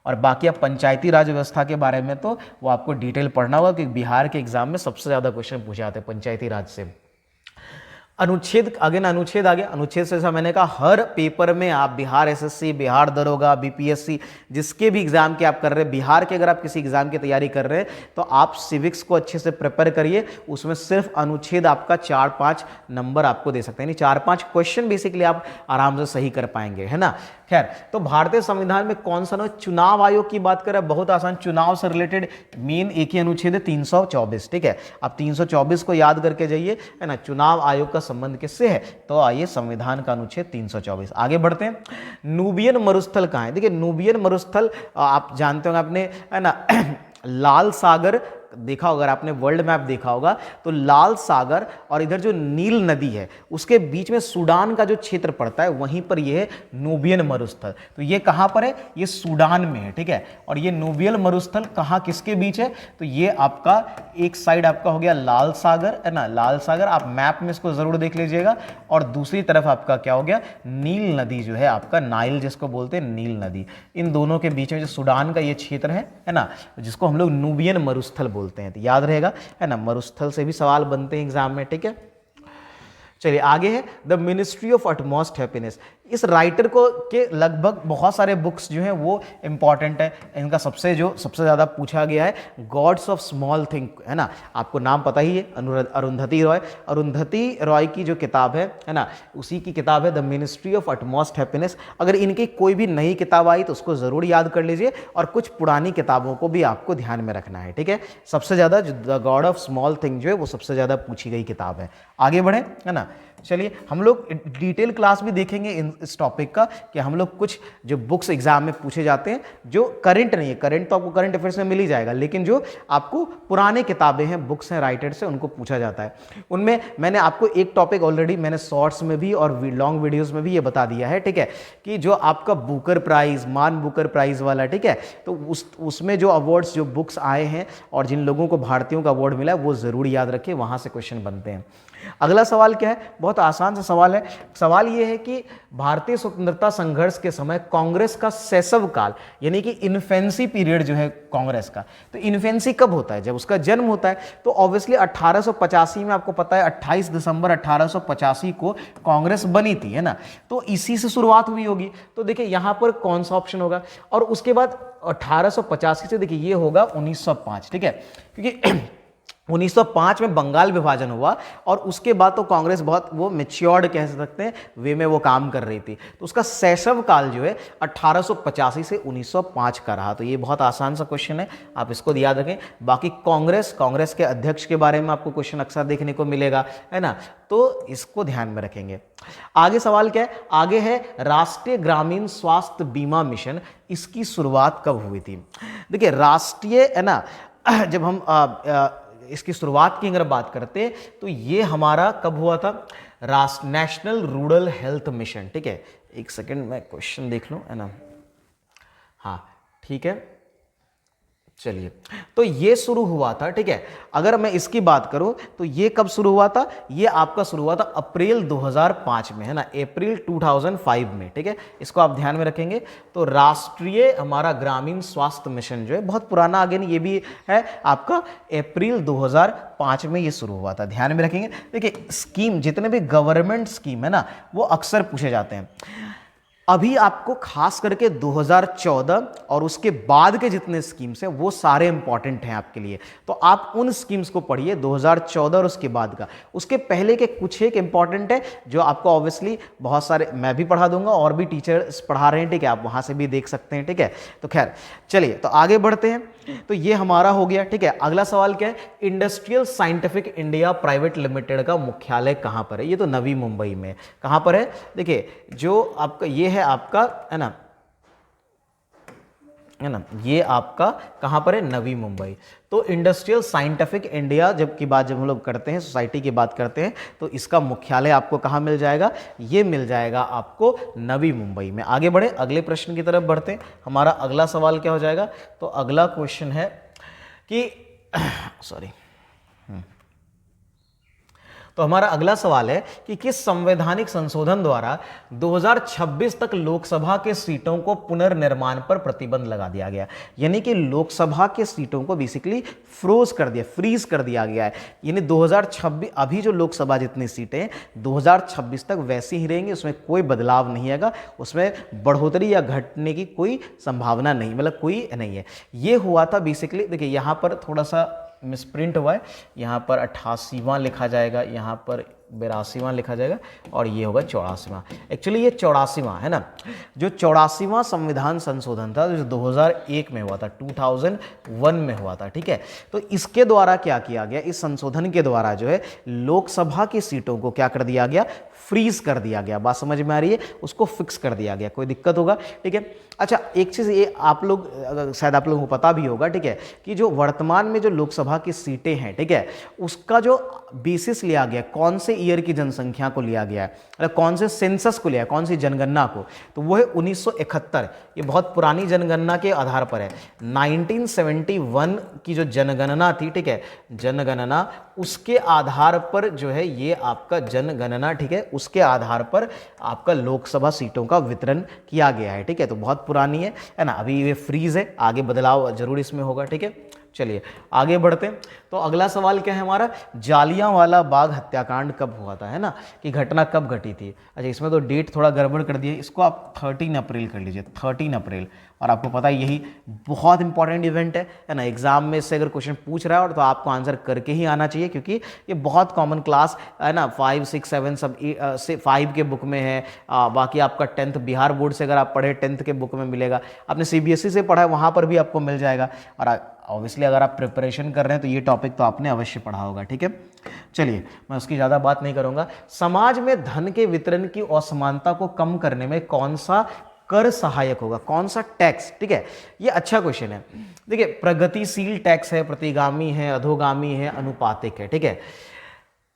S1: और बाकी आप पंचायती राज व्यवस्था के बारे में तो वो आपको डिटेल पढ़ना होगा कि बिहार के एग्जाम में सबसे ज्यादा क्वेश्चन पूछे जाते हैं पंचायती राज से। अनुच्छेद अनुच्छेद आ गया। अनुच्छेद से जैसा मैंने कहा, हर पेपर में आप बिहार SSC, बिहार दरोगा, BPSC जिसके भी एग्जाम के आप कर रहे हैं, बिहार के अगर आप किसी एग्जाम की तैयारी कर रहे हैं तो आप सिविक्स को अच्छे से प्रिपेयर करिए। उसमें सिर्फ अनुच्छेद आपका 4-5 नंबर आपको दे सकते हैं, यानी 4-5 क्वेश्चन बेसिकली आप आराम से सही कर पाएंगे, है ना। खैर, तो भारतीय संविधान में कौन सा चुनाव आयोग की बात करें, बहुत आसान, चुनाव से रिलेटेड मेन एक ही अनुच्छेद है 324, ठीक है। आप 324 को याद करके जाइए, है ना। चुनाव आयोग का संबंध किससे है? तो आइए संविधान का अनुच्छेद 324। आगे बढ़ते हैं। नूबियन मरुस्थल कहाँ है? देखिए, नूबियन मरुस्थल आप जानते होंगे आपने, है ना। लाल सागर देखा होगा, अगर आपने वर्ल्ड मैप देखा होगा तो लाल सागर और इधर जो नील नदी है उसके बीच में सूडान का जो क्षेत्र पड़ता है वहीं पर यह है नूबियन मरुस्थल। तो ये कहां पर है? ये सूडान में है, ठीक है। और ये नूबियन मरुस्थल कहां किसके बीच है? तो ये आपका एक साइड आपका हो गया लाल सागर, है ना, लाल सागर, आप मैप में इसको जरूर देख लीजिएगा। और दूसरी तरफ आपका क्या हो गया? नील नदी जो है आपका, नाइल जिसको बोलते हैं, नील नदी। इन दोनों के बीच में जो सूडान का ये क्षेत्र है ना, जिसको हम लोग नूबियन मरुस्थल बोलते हैं। तो याद रहेगा, है ना, मरुस्थल से भी सवाल बनते हैं एग्जाम में, ठीक है। चलिए आगे है the ministry of utmost happiness. इस राइटर को के लगभग बहुत सारे बुक्स जो हैं वो इंपॉर्टेंट है। इनका सबसे ज़्यादा पूछा गया है गॉड्स ऑफ स्मॉल थिंग, है ना। आपको नाम पता ही है, अरुंधति रॉय। अरुंधति रॉय की जो किताब है ना, उसी की किताब है the ministry of utmost happiness. अगर इनकी कोई भी नई किताब आई तो उसको ज़रूर याद कर लीजिए, और कुछ पुरानी किताबों को भी आपको ध्यान में रखना है, ठीक है। सबसे ज़्यादा जो the God of small thing जो है वो सबसे ज़्यादा पूछी गई किताब है। आगे बढ़े, है ना। चलिए हम लोग डिटेल क्लास भी देखेंगे इस टॉपिक का, कि हम लोग कुछ जो बुक्स एग्जाम में पूछे जाते हैं जो करंट नहीं है, करंट तो आपको करंट अफेयर्स में मिल ही जाएगा, लेकिन जो आपको पुराने किताबें हैं, बुक्स हैं राइटर से, उनको पूछा जाता है। उनमें मैंने आपको एक टॉपिक ऑलरेडी मैंने शॉर्ट्स में भी और लॉन्ग वीडियोस में भी ये बता दिया है, ठीक है, कि जो आपका बुकर प्राइज, मान बुकर प्राइज वाला, ठीक है, तो उसमें जो अवार्ड्स, जो बुक्स आए हैं और जिन लोगों को भारतीयों का अवार्ड मिला है वो जरूर याद रखें, वहां से क्वेश्चन बनते हैं। अगला सवाल क्या है? बहुत आसान सा सवाल है। सवाल यह है कि भारतीय स्वतंत्रता संघर्ष के समय कांग्रेस का शैशव काल, यानी कि इन्फेंसी पीरियड जो है कांग्रेस का, तो इन्फेंसी कब होता है? जब उसका जन्म होता है। तो ऑब्वियसली 1885 में, आपको पता है 28 दिसंबर 1885 को कांग्रेस बनी थी, है ना। तो इसी से शुरुआत हुई होगी। तो देखिए यहां पर कौन सा ऑप्शन होगा? और उसके बाद 1885 से देखिए ये होगा 1905, ठीक है, क्योंकि 1905 में बंगाल विभाजन हुआ और उसके बाद तो कांग्रेस बहुत वो मैच्योर्ड कह सकते हैं वे में वो काम कर रही थी। तो उसका शैशव काल जो है 1885 से 1905 का रहा। तो ये बहुत आसान सा क्वेश्चन है, आप इसको याद रखें। बाकी कांग्रेस के अध्यक्ष के बारे में आपको क्वेश्चन अक्सर देखने को मिलेगा, है ना, तो इसको ध्यान में रखेंगे। आगे सवाल क्या है? आगे है राष्ट्रीय ग्रामीण स्वास्थ्य बीमा मिशन, इसकी शुरुआत कब हुई थी? देखिए राष्ट्रीय, है ना, जब हम इसकी शुरुआत की अगर बात करते हैं तो ये हमारा कब हुआ था? नेशनल रूरल हेल्थ मिशन, ठीक है। एक सेकंड मैं क्वेश्चन देख लूं, है ना। हाँ ठीक है, चलिए, तो ये शुरू हुआ था, ठीक है। अगर मैं इसकी बात करूं तो ये कब शुरू हुआ था, ये आपका शुरू हुआ था अप्रैल 2005 में, है ना, अप्रैल 2005 में, ठीक है। इसको आप ध्यान में रखेंगे। तो राष्ट्रीय हमारा ग्रामीण स्वास्थ्य मिशन जो है बहुत पुराना, आगे नहीं, ये भी है आपका अप्रैल 2005 में ये शुरू हुआ था, ध्यान में रखेंगे। देखिए स्कीम, जितने भी गवर्नमेंट स्कीम है ना, वो अक्सर पूछे जाते हैं। अभी आपको खास करके 2014 और उसके बाद के जितने स्कीम्स हैं वो सारे इंपॉर्टेंट हैं आपके लिए, तो आप उन स्कीम्स को पढ़िए 2014 और उसके बाद का। उसके पहले के कुछ एक इंपॉर्टेंट है जो आपको ऑब्वियसली बहुत सारे मैं भी पढ़ा दूंगा और भी टीचर्स पढ़ा रहे हैं, ठीक है, आप वहां से भी देख सकते हैं, ठीक है। तो खैर चलिए, तो आगे बढ़ते हैं। तो ये हमारा हो गया, ठीक है। अगला सवाल क्या है, industrial scientific India private limited का मुख्यालय कहां पर है? ये तो नवी मुंबई में। कहां पर है? देखिए जो आपका ये है आपका, है ना, ये आपका कहां पर है? नवी मुंबई। तो इंडस्ट्रियल साइंटिफिक इंडिया जब हम लोग करते हैं, सोसाइटी की बात करते हैं, तो इसका मुख्यालय आपको कहां मिल जाएगा? ये मिल जाएगा आपको नवी मुंबई में। आगे बढ़े, अगले प्रश्न की तरफ बढ़ते हैं। हमारा अगला सवाल क्या हो जाएगा? तो अगला क्वेश्चन है कि सॉरी तो हमारा अगला सवाल है कि किस संवैधानिक संशोधन द्वारा 2026 तक लोकसभा के सीटों को पुनर्निर्माण पर प्रतिबंध लगा दिया गया? यानी कि लोकसभा के सीटों को बेसिकली फ्रीज कर दिया गया है। यानी 2026 अभी जो लोकसभा जितनी सीटें 2026 तक वैसी ही रहेंगी, उसमें कोई बदलाव नहीं आएगा, उसमें बढ़ोतरी या घटने की कोई संभावना नहीं, मतलब कोई नहीं है। ये हुआ था बेसिकली। देखिए यहाँ पर थोड़ा सा मिसप्रिंट हुआ है, यहाँ पर 88वां लिखा जाएगा, यहाँ पर 82वां लिखा जाएगा और ये होगा 84वां। एक्चुअली ये 84वां है ना, जो 84वां संविधान संशोधन था जो 2001 में हुआ था, 2001 में हुआ था, ठीक है। तो इसके द्वारा क्या किया गया, इस संशोधन के द्वारा जो है लोकसभा की सीटों को क्या कर दिया गया? फ्रीज कर दिया गया। बात समझ में आ रही है? उसको फिक्स कर दिया गया। कोई दिक्कत होगा? ठीक है। अच्छा एक चीज़ ये आप लोग शायद आप लोगों को पता भी होगा, ठीक है, कि जो वर्तमान में जो लोकसभा की सीटें हैं, ठीक है, उसका जो बेसिस लिया गया, कौन से ईयर की जनसंख्या को लिया गया है, मतलब कौन से सेंसस को लिया है, कौन सी जनगणना को, तो वो है 1971। ये बहुत पुरानी जनगणना के आधार पर है। 1971 की जो जनगणना थी, ठीक है, जनगणना, उसके आधार पर जो है ये आपका जनगणना, ठीक है, उसके आधार पर आपका लोकसभा सीटों का वितरण किया गया है, ठीक है। तो बहुत पुरानी है ना, अभी ये फ्रीज है, आगे बदलाव जरूर इसमें होगा, ठीक है। चलिए आगे बढ़ते हैं। तो अगला सवाल क्या है हमारा, जालियांवाला बाग हत्याकांड कब हुआ था, है ना, कि घटना कब घटी थी। अच्छा इसमें तो डेट थोड़ा गड़बड़ कर दी है, इसको आप 13 अप्रैल कर लीजिए, 13 अप्रैल। और आपको पता है यही बहुत इंपॉर्टेंट इवेंट है ना, एग्जाम में से अगर क्वेश्चन पूछ रहा है और तो आपको आंसर करके ही आना चाहिए, क्योंकि ये बहुत कॉमन क्लास है ना, 5, 6, 7 सब से 5 के बुक में है। बाकी आपका 10th बिहार बोर्ड से अगर आप पढ़े 10th के बुक में मिलेगा, आपने CBSE से पढ़ा है वहाँ पर भी आपको मिल जाएगा। और ऑब्वियसली अगर आप प्रिपरेशन कर रहे हैं तो ये टॉपिक तो आपने अवश्य पढ़ा होगा, ठीक है। चलिए मैं उसकी ज़्यादा बात नहीं करूँगा। समाज में धन के वितरण की असमानता को कम करने में कौन सा कर सहायक होगा, कौन सा टैक्स, ठीक है, ये अच्छा क्वेश्चन है। देखिए प्रगतिशील टैक्स है, प्रतिगामी है, अधोगामी है, अनुपातिक है, ठीक है।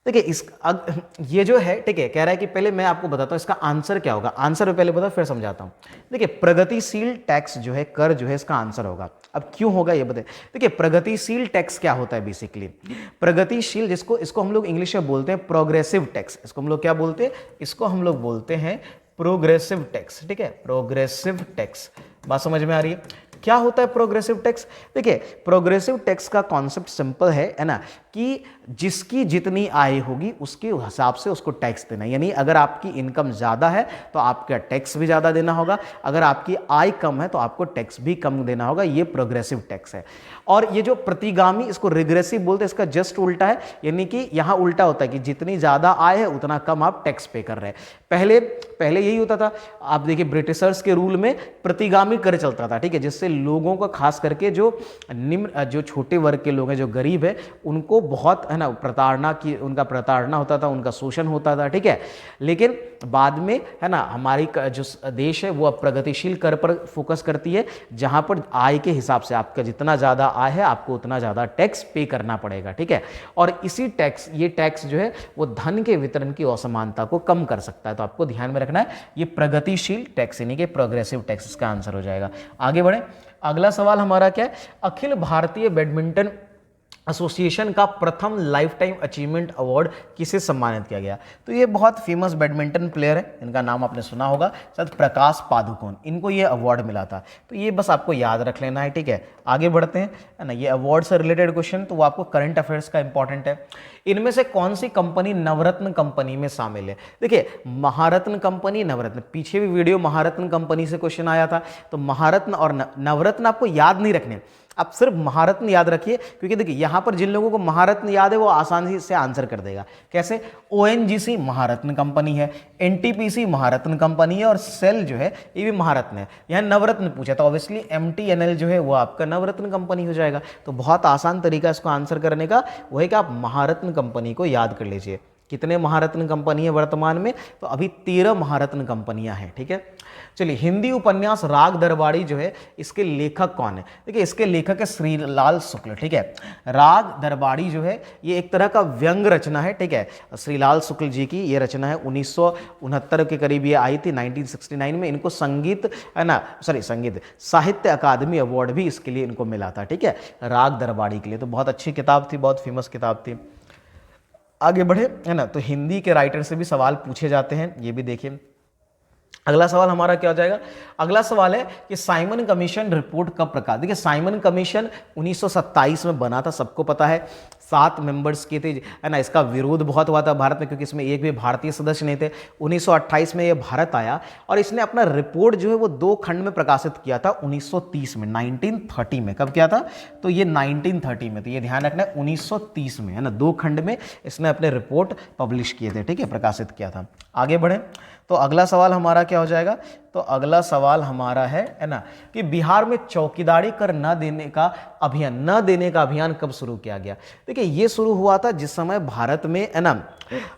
S1: देखिए ये जो है, ठीक है, कह रहा है कि पहले मैं आपको बताता हूं इसका आंसर क्या होगा। आंसर मैं पहले बताऊं फिर समझाता हूं। देखिए प्रगतिशील टैक्स जो है, कर जो है, इसका आंसर होगा। अब क्यों होगा ये बताइए। देखिए प्रगतिशील टैक्स क्या होता है बेसिकली, प्रगतिशील इसको हम लोग इंग्लिश में बोलते हैं प्रोग्रेसिव टैक्स। इसको हम लोग क्या बोलते हैं, इसको हम लोग बोलते हैं प्रोग्रेसिव टैक्स, ठीक है, प्रोग्रेसिव टैक्स। बात समझ में आ रही है? क्या होता है प्रोग्रेसिव टैक्स? देखिए प्रोग्रेसिव टैक्स का कॉन्सेप्ट सिंपल है ना, कि जिसकी जितनी आय होगी उसके हिसाब से उसको टैक्स देना। यानी अगर आपकी इनकम ज़्यादा है तो आपका टैक्स भी ज़्यादा देना होगा, अगर आपकी आय कम है तो आपको टैक्स भी कम देना होगा। ये प्रोग्रेसिव टैक्स है। और ये जो प्रतिगामी, इसको रिग्रेसिव बोलते हैं, इसका जस्ट उल्टा है। यानी कि यहाँ उल्टा होता है कि जितनी ज़्यादा आय है उतना कम आप टैक्स पे कर रहे हैं। पहले यही होता था। आप देखिए ब्रिटिशर्स के रूल में प्रतिगामी कर चलता था, ठीक है, जिससे लोगों का खास करके जो छोटे वर्ग के लोग हैं, जो गरीब है, उनको बहुत है ना उनका प्रताड़ना होता था, उनका शोषण होता था, ठीक है। लेकिन बाद में है ना हमारी जो देश है वो अब प्रगतिशील कर पर फोकस करती है, जहां पर आय के हिसाब से आपका जितना ज़्यादा आय है आपको उतना ज़्यादा टैक्स पे करना पड़ेगा, ठीक है। और ये टैक्स जो है वो धन के वितरण की असमानता को कम कर सकता है। तो आपको ध्यान में रखना है ये प्रगतिशील टैक्स यानी कि प्रोग्रेसिव टैक्स, इसका आंसर हो जाएगा। आगे बढ़े। अगला सवाल हमारा क्या है, अखिल भारतीय बैडमिंटन एसोसिएशन का प्रथम लाइफ टाइम अचीवमेंट अवार्ड किसे सम्मानित किया गया? तो ये बहुत फेमस बैडमिंटन प्लेयर है, इनका नाम आपने सुना होगा, शायद प्रकाश पादुकोण, इनको ये अवार्ड मिला था। तो ये बस आपको याद रख लेना है, ठीक है। आगे बढ़ते हैं, है ना, ये अवार्ड से रिलेटेड क्वेश्चन, तो वो आपको करंट अफेयर्स का इंपॉर्टेंट है। इनमें से कौन सी कंपनी नवरत्न कंपनी में शामिल है? देखिए, महारत्न कंपनी, नवरत्न, पीछे भी वीडियो महारत्न कंपनी से क्वेश्चन आया था, तो महारत्न और नवरत्न आपको याद नहीं रखने, आप सिर्फ महारत्न याद रखिए, क्योंकि देखिए यहां पर जिन लोगों को महारत्न याद है वो आसानी से आंसर कर देगा। कैसे? ओएनजीसी महारत्न कंपनी है, एनटीपीसी महारत्न कंपनी है, और सेल जो है ये भी महारत्न है। यहाँ नवरत्न पूछा तो ऑब्वियसली एमटीएनएल जो है वो आपका नवरत्न कंपनी हो जाएगा। तो बहुत आसान तरीका इसको आंसर करने का वो है कि आप महारत्न कंपनी को याद कर लीजिए। कितने महारत्न कंपनी है वर्तमान में? तो अभी 13 महारत्न कंपनियां हैं, ठीक है। चलिए, हिंदी उपन्यास राग दरबारी जो है इसके लेखक कौन है? देखिए, इसके लेखक है श्रीलाल शुक्ल, ठीक है। राग दरबारी जो है ये एक तरह का व्यंग रचना है, ठीक है। श्रीलाल शुक्ल जी की ये रचना है, 1969 के करीब ये आई थी, 1969 में। इनको संगीत, है ना, संगीत साहित्य अकादमी अवार्ड भी इसके लिए इनको मिला था, ठीक है, राग दरबारी के लिए। तो बहुत अच्छी किताब थी, बहुत फेमस किताब थी। आगे बढ़े, है ना, तो हिंदी के राइटर से भी सवाल पूछे जाते हैं, ये भी देखिए। अगला सवाल हमारा क्या हो जाएगा? अगला सवाल है कि साइमन कमीशन रिपोर्ट कब प्रकाशित? देखिए, साइमन कमीशन 1927 में बना था, सबको पता है, 7 मेंबर्स के थे, है ना। इसका विरोध बहुत हुआ था भारत में, क्योंकि इसमें एक भी भारतीय सदस्य नहीं थे। 1928 में ये भारत आया और इसने अपना रिपोर्ट जो है वो 2 खंड में प्रकाशित किया था 1930 में, 1930 में। कब किया था? तो ये 1930 में, तो ये ध्यान रखना है, 1930 में, है ना, 2 खंड में इसने अपने रिपोर्ट पब्लिश किए थे, ठीक है, प्रकाशित किया था। आगे बढ़े, तो अगला सवाल हमारा क्या हो जाएगा? तो अगला सवाल हमारा है ना, कि बिहार में चौकीदारी कर न देने का अभियान कब शुरू किया गया? देखिए, ये शुरू हुआ था जिस समय भारत में, है ना,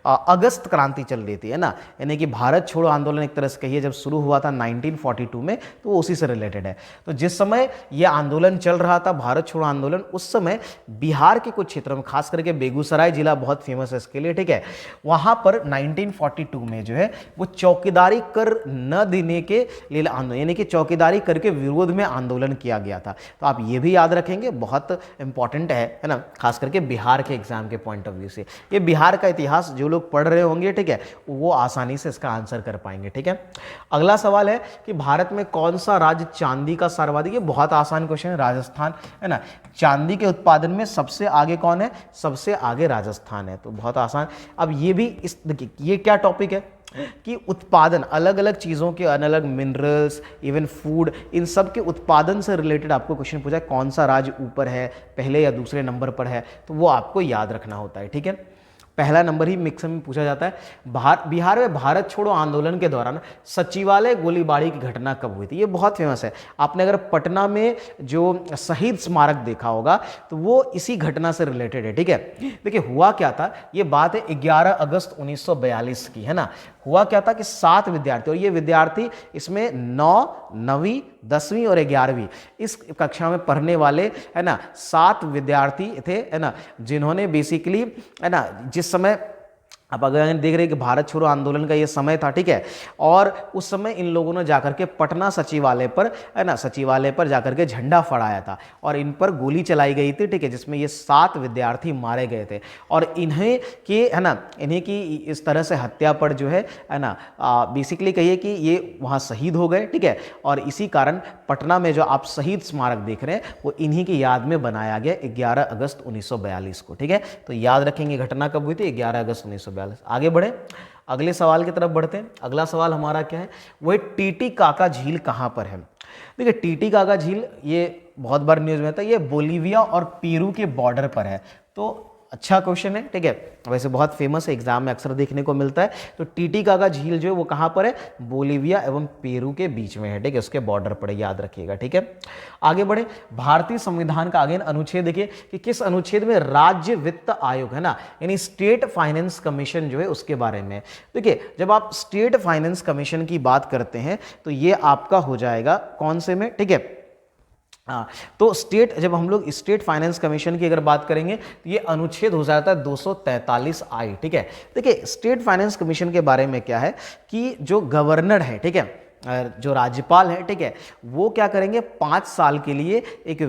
S1: अगस्त क्रांति चल रही थी, है ना, यानी कि भारत छोड़ो आंदोलन एक तरह से कहिए, जब शुरू हुआ था 1942 में, तो वो उसी से रिलेटेड है। तो जिस समय ये आंदोलन चल रहा था, भारत छोड़ो आंदोलन, उस समय बिहार के कुछ क्षेत्रों में, खास करके बेगूसराय जिला बहुत फेमस है इसके लिए, ठीक है, वहां पर 1942 में जो है वो चौकीदारी कर न देने के लिए आंदोलन, यानी कि चौकीदारी करके विरोध में आंदोलन किया गया था। तो आप ये भी याद रखेंगे, बहुत इंपॉर्टेंट है ना, खास करके बिहार के एग्जाम के पॉइंट ऑफ व्यू से। ये बिहार का इतिहास जो लोग पढ़ रहे होंगे, ठीक है, वो आसानी से इसका आंसर कर पाएंगे, ठीक है। अगला सवाल है कि भारत में कौन सा राज्य चांदी का सर्वाधिक? ये बहुत आसान क्वेश्चन है, राजस्थान, है ना। चांदी के उत्पादन में सबसे आगे कौन है? सबसे आगे राजस्थान है, तो बहुत आसान। अब ये भी इस, देखिए ये क्या टॉपिक है कि उत्पादन, अलग अलग चीज़ों के, अलग अलग मिनरल्स, इवन फूड, इन सब के उत्पादन से रिलेटेड आपको क्वेश्चन पूछा है, कौन सा राज्य ऊपर है, पहले या दूसरे नंबर पर है, तो वो आपको याद रखना होता है, ठीक है। पहला नंबर ही मिक्सम में पूछा जाता है। बिहार में भारत छोड़ो आंदोलन के दौरान सचिवालय गोलीबारी की घटना कब हुई थी? ये बहुत फेमस है। आपने अगर पटना में जो शहीद स्मारक देखा होगा तो वो इसी घटना से रिलेटेड है, ठीक है। देखिए, हुआ क्या था, ये बात है 11 अगस्त 1942 की, है ना। हुआ क्या था कि 7 विद्यार्थी, और ये विद्यार्थी इसमें 9, 9वीं, 10वीं और 11वीं इस कक्षा में पढ़ने वाले, है ना, 7 विद्यार्थी थे, है ना, जिन्होंने बेसिकली, है ना, जिस समय अब अगर देख रहे हैं कि भारत छोड़ो आंदोलन का ये समय था, ठीक है, और उस समय इन लोगों ने जाकर के पटना सचिवालय पर, है ना, सचिवालय पर जाकर के झंडा फहराया था और इन पर गोली चलाई गई थी, ठीक है, जिसमें ये 7 विद्यार्थी मारे गए थे। और इन्हें की, है ना, इन्हें की इस तरह से हत्या पर जो है ना, बेसिकली कहिए कि ये वहाँ शहीद हो गए, ठीक है। और इसी कारण पटना में जो आप शहीद स्मारक देख रहे हैं वो इन्हीं की याद में बनाया गया 11 अगस्त 1942 को, ठीक है। तो याद रखेंगे घटना कब हुई थी, 11 अगस्त 1942। आगे बढ़े, अगले सवाल की तरफ बढ़ते हैं। अगला सवाल हमारा क्या है, वो है टीटी काका झील कहां पर है? देखिए, टीटी काका झील ये बहुत बार न्यूज में आता है, ये बोलीविया और पेरू के बॉर्डर पर है। तो अच्छा क्वेश्चन है, ठीक है, वैसे बहुत फेमस है, एग्जाम में अक्सर देखने को मिलता है। तो टीटीकाका झील जो है वो कहाँ पर है? बोलीविया एवं पेरू के बीच में है, ठीक है, उसके बॉर्डर पर, याद रखिएगा, ठीक है। आगे बढ़े, भारतीय संविधान का अगेन अनुच्छेद देखिए कि किस अनुच्छेद में राज्य वित्त आयोग, है ना, यानी स्टेट फाइनेंस कमीशन जो है उसके बारे में। देखिए, जब आप स्टेट फाइनेंस कमीशन की बात करते हैं तो ये आपका हो जाएगा कौन से में, ठीक है। तो स्टेट, जब हम लोग स्टेट फाइनेंस कमीशन की अगर बात करेंगे तो ये अनुच्छेद हो जाता है 243I, ठीक है। देखिए, स्टेट फाइनेंस कमीशन के बारे में क्या है कि जो गवर्नर है, ठीक है, जो राज्यपाल है, ठीक है, वो क्या करेंगे, 5 साल के लिए एक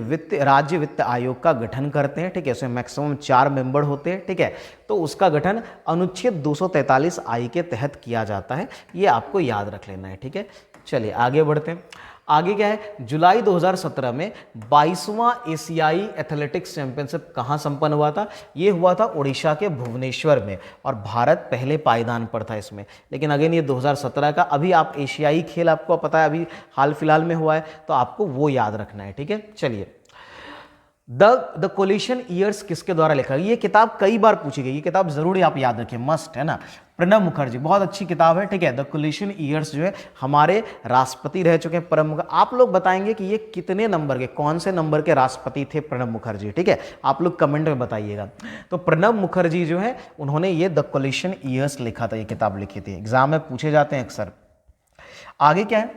S1: राज्य वित्त आयोग का गठन करते हैं, ठीक है, उसमें मैक्सिमम 4 मेंबर होते हैं, ठीक है। तो उसका गठन अनुच्छेद 243 आई के तहत किया जाता है, ये आपको याद रख लेना है, ठीक है। चलिए आगे बढ़ते हैं। आगे क्या है, जुलाई 2017 में 22वां एशियाई एथलेटिक्स चैंपियनशिप कहाँ संपन्न हुआ था, ये हुआ था उड़ीसा के भुवनेश्वर में, और भारत पहले पायदान पर था इसमें। लेकिन अगेन ये 2017 का, अभी आप एशियाई खेल आपको पता है अभी हाल फिलहाल में हुआ है, तो आपको वो याद रखना है, ठीक है। चलिए, द कोलिशन ईयर्स किसके द्वारा लिखा गया, ये किताब कई बार पूछी गई, ये किताब जरूर आप याद रखें, मस्ट है ना, प्रणब मुखर्जी, बहुत अच्छी किताब है, ठीक है। द कोलिशन ईयर्स जो है हमारे राष्ट्रपति रह चुके हैं प्रणब मुखर्जी। आप लोग बताएंगे कि ये कितने नंबर के, कौन से नंबर के राष्ट्रपति थे प्रणब मुखर्जी, ठीक है, आप लोग कमेंट में बताइएगा। तो प्रणब मुखर्जी जो है उन्होंने ये द कोलिशन ईयर्स लिखा था, ये किताब लिखी थी, एग्जाम में पूछे जाते हैं अक्सर। आगे क्या है,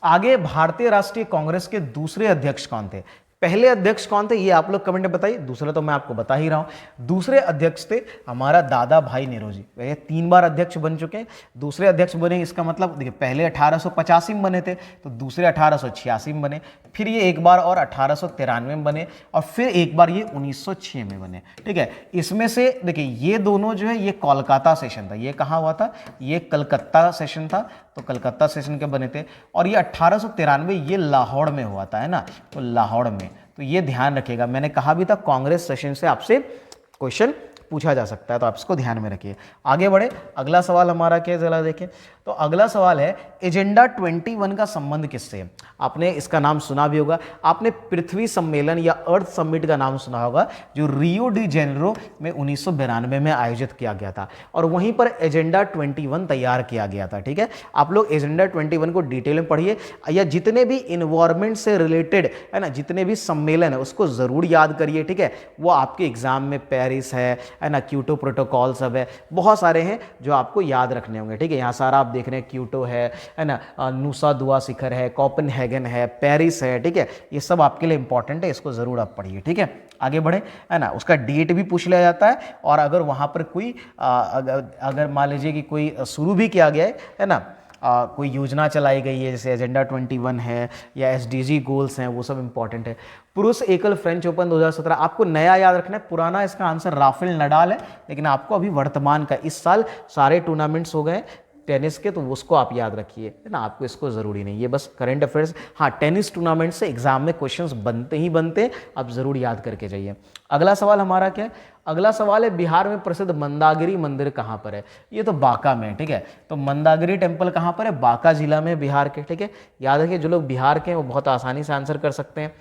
S1: आगे भारतीय राष्ट्रीय कांग्रेस के दूसरे अध्यक्ष कौन थे, पहले अध्यक्ष कौन थे ये आप लोग कमेंट में बताइए, दूसरे तो मैं आपको बता ही रहा हूं। दूसरे अध्यक्ष थे हमारा दादा भाई नेहरू वह 3 बार अध्यक्ष बन चुके हैं। दूसरे अध्यक्ष बने, इसका मतलब देखिए पहले 1885 में बने थे, तो दूसरे 1886 में बने, फिर ये एक बार और 1893 में बने, और फिर एक बार ये 1906 में बने, ठीक है। इसमें से देखिए ये दोनों जो है ये कोलकाता सेशन था, ये कहाँ हुआ था, ये कलकत्ता सेशन था, तो कलकत्ता सेशन के बने थे। और ये 1893 ये लाहौर में हुआ था, है ना, तो लाहौर में, तो ये ध्यान रखिएगा। मैंने कहा भी था कांग्रेस सेशन से आपसे क्वेश्चन पूछा जा सकता है, तो आप इसको ध्यान में रखिए। आगे बढ़े, अगला सवाल हमारा क्या है, जरा देखें। तो अगला सवाल है एजेंडा 21 का संबंध किससे है। आपने इसका नाम सुना भी होगा, आपने पृथ्वी सम्मेलन या अर्थ समिट का नाम सुना होगा, जो रियो डी जेनेरो में 1992 में आयोजित किया गया था, और वहीं पर एजेंडा 21 तैयार किया गया था, ठीक है। आप लोग एजेंडा 21 को डिटेल में पढ़िए, या जितने भी इन्वायरमेंट से रिलेटेड है ना, जितने भी सम्मेलन है उसको जरूर याद करिए, ठीक है। वो आपके एग्जाम में पेरिस है ना, क्योटो प्रोटोकॉल सब है, बहुत सारे हैं जो आपको याद रखने होंगे, ठीक है। यहाँ सारा आप देख रहे हैं, क्योटो है ना, नुसा दुआ शिखर है, कोपेनहेगन है, पेरिस है, ठीक है, ये सब आपके लिए इंपॉर्टेंट है, इसको जरूर आप पढ़िए, ठीक है। आगे बढ़े, है ना, उसका डेट भी पूछ लिया जाता है, और अगर वहाँ पर कोई अगर मान लीजिए कि कोई शुरू भी किया गया है ना, कोई योजना चलाई गई है, जैसे एजेंडा 21 है या SDG गोल्स हैं, वो सब इंपॉर्टेंट है। पुरुष एकल फ्रेंच ओपन 2017 आपको नया याद रखना है, पुराना इसका आंसर राफेल नडाल है, लेकिन आपको अभी वर्तमान का, इस साल सारे टूर्नामेंट्स हो गए टेनिस के, तो उसको आप याद रखिए, है ना, आपको इसको ज़रूरी नहीं, ये बस करंट अफेयर्स। हाँ, टेनिस टूर्नामेंट से एग्जाम में क्वेश्चंस बनते ही बनते, आप ज़रूर याद करके जाइए। अगला सवाल हमारा क्या है, अगला सवाल है बिहार में प्रसिद्ध मंदागिरी मंदिर कहाँ पर है, ये तो बांका में, ठीक है। तो मंदागिरी टेम्पल कहाँ पर है, बांका जिला में, बिहार के, ठीक है। याद रखिए, जो लोग बिहार के हैं वो बहुत आसानी से आंसर कर सकते हैं,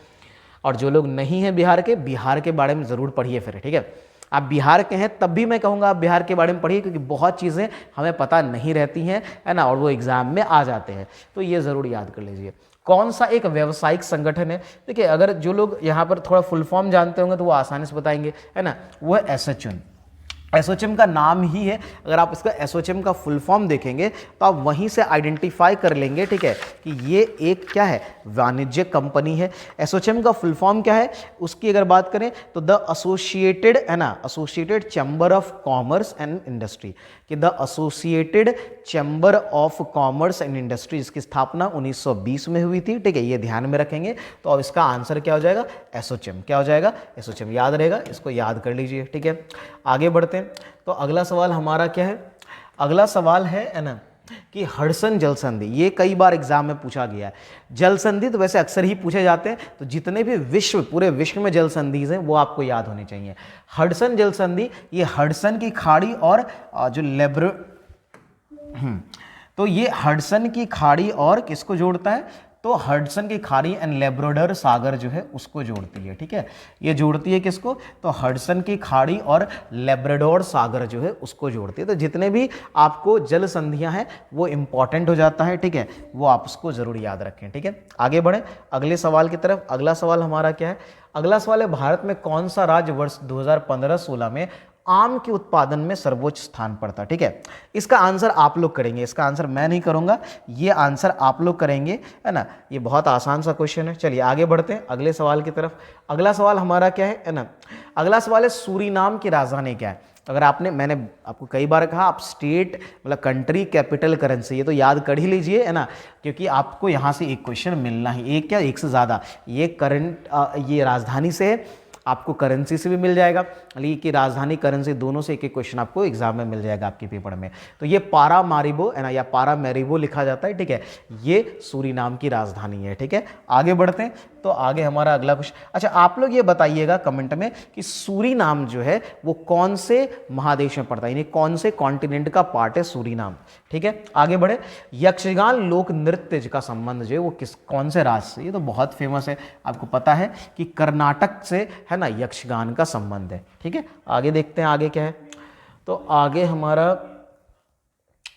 S1: और जो लोग नहीं हैं बिहार के बारे में ज़रूर पढ़िए फिर, ठीक है। आप बिहार के हैं तब भी मैं कहूँगा आप बिहार के बारे में पढ़िए, क्योंकि बहुत चीज़ें हमें पता नहीं रहती हैं, है ना, और वो एग्जाम में आ जाते हैं, तो ये ज़रूर याद कर लीजिए। कौन सा एक व्यावसायिक संगठन है, देखिए अगर जो लोग यहाँ पर थोड़ा फुल फॉर्म जानते होंगे तो वो आसानी से बताएंगे, है ना, वो है एसोचैम। एसोचैम का नाम ही है, अगर आप इसका एसोचैम का फुल फॉर्म देखेंगे तो आप वहीं से आइडेंटिफाई कर लेंगे, ठीक है, कि ये एक क्या है, वाणिज्यिक कंपनी है। एसोचैम का फुल फॉर्म क्या है, उसकी अगर बात करें तो द एसोसिएटेड, है ना, associated chamber of commerce and industry, कि the associated chamber of commerce and industry, इसकी स्थापना 1920 में हुई थी, ठीक है, ये ध्यान में रखेंगे। तो अब इसका आंसर क्या हो जाएगा, एसोचैम, क्या हो जाएगा, एसोचैम, याद रहेगा, इसको याद कर लीजिए, ठीक है। आगे बढ़ते हैं, तो अगला सवाल हमारा क्या है, अगला सवाल है ना, कि हडसन जल संधि, ये कई बार एग्जाम में पूछा गया है। जल संधि तो वैसे अक्सर ही पूछे जाते हैं, तो जितने भी पूरे विश्व में जल संधि हैं वो आपको याद होने चाहिए। हडसन जल संधि, ये हडसन की खाड़ी और जो तो ये हडसन की खाड़ी और किसको जोड़ता है, तो हडसन की खाड़ी एंड लेब्राडोर सागर जो है उसको जोड़ती है, ठीक है, ये जोड़ती है किसको, तो हडसन की खाड़ी और लेब्राडोर सागर जो है उसको जोड़ती है। तो जितने भी आपको जल संधियां हैं वो इंपॉर्टेंट हो जाता है, ठीक है, वो आप उसको जरूर याद रखें, ठीक है। आगे बढ़े अगले सवाल की तरफ। अगला सवाल हमारा क्या है, अगला सवाल है भारत में कौन सा राज्य वर्ष 2015-16 में आम के उत्पादन में सर्वोच्च स्थान पर था, ठीक है। इसका आंसर आप लोग करेंगे, इसका आंसर मैं नहीं करूंगा, ये आंसर आप लोग करेंगे, है ना, ये बहुत आसान सा क्वेश्चन है। चलिए आगे बढ़ते हैं अगले सवाल की तरफ। अगला सवाल हमारा क्या है ना, अगला सवाल है सूरीनाम की राजधानी क्या है। अगर आपने, मैंने आपको कई बार कहा, आप स्टेट मतलब कंट्री कैपिटल करेंसी ये तो याद कर ही लीजिए, है ना, क्योंकि आपको यहाँ से एक क्वेश्चन मिलना ही, एक क्या एक से ज़्यादा, ये करंट ये राजधानी से है, आपको करेंसी से भी मिल जाएगा, लेकिन कि राजधानी करेंसी दोनों से एक एक क्वेश्चन आपको एग्जाम में मिल जाएगा आपके पेपर में। तो ये पारामारिबो है ना, या पारामेरिबो लिखा जाता है, ठीक है, ये सूरीनाम की राजधानी है, ठीक है। आगे बढ़ते हैं, तो आगे हमारा अगला क्वेश्चन, अच्छा आप लोग ये बताइएगा कमेंट में कि सूरीनाम जो है वो कौन से महादेश में पड़ता है, यानी कौन से कॉन्टिनेंट का पार्ट है सूरीनाम, ठीक है। आगे बढ़े, यक्षगान लोक नृत्य का संबंध जो है वो कौन से राज्य से, ये तो बहुत फेमस है, आपको पता है कि कर्नाटक से है ना यक्षगान का संबंध है, ठीक है। आगे देखते हैं आगे क्या है, तो आगे हमारा,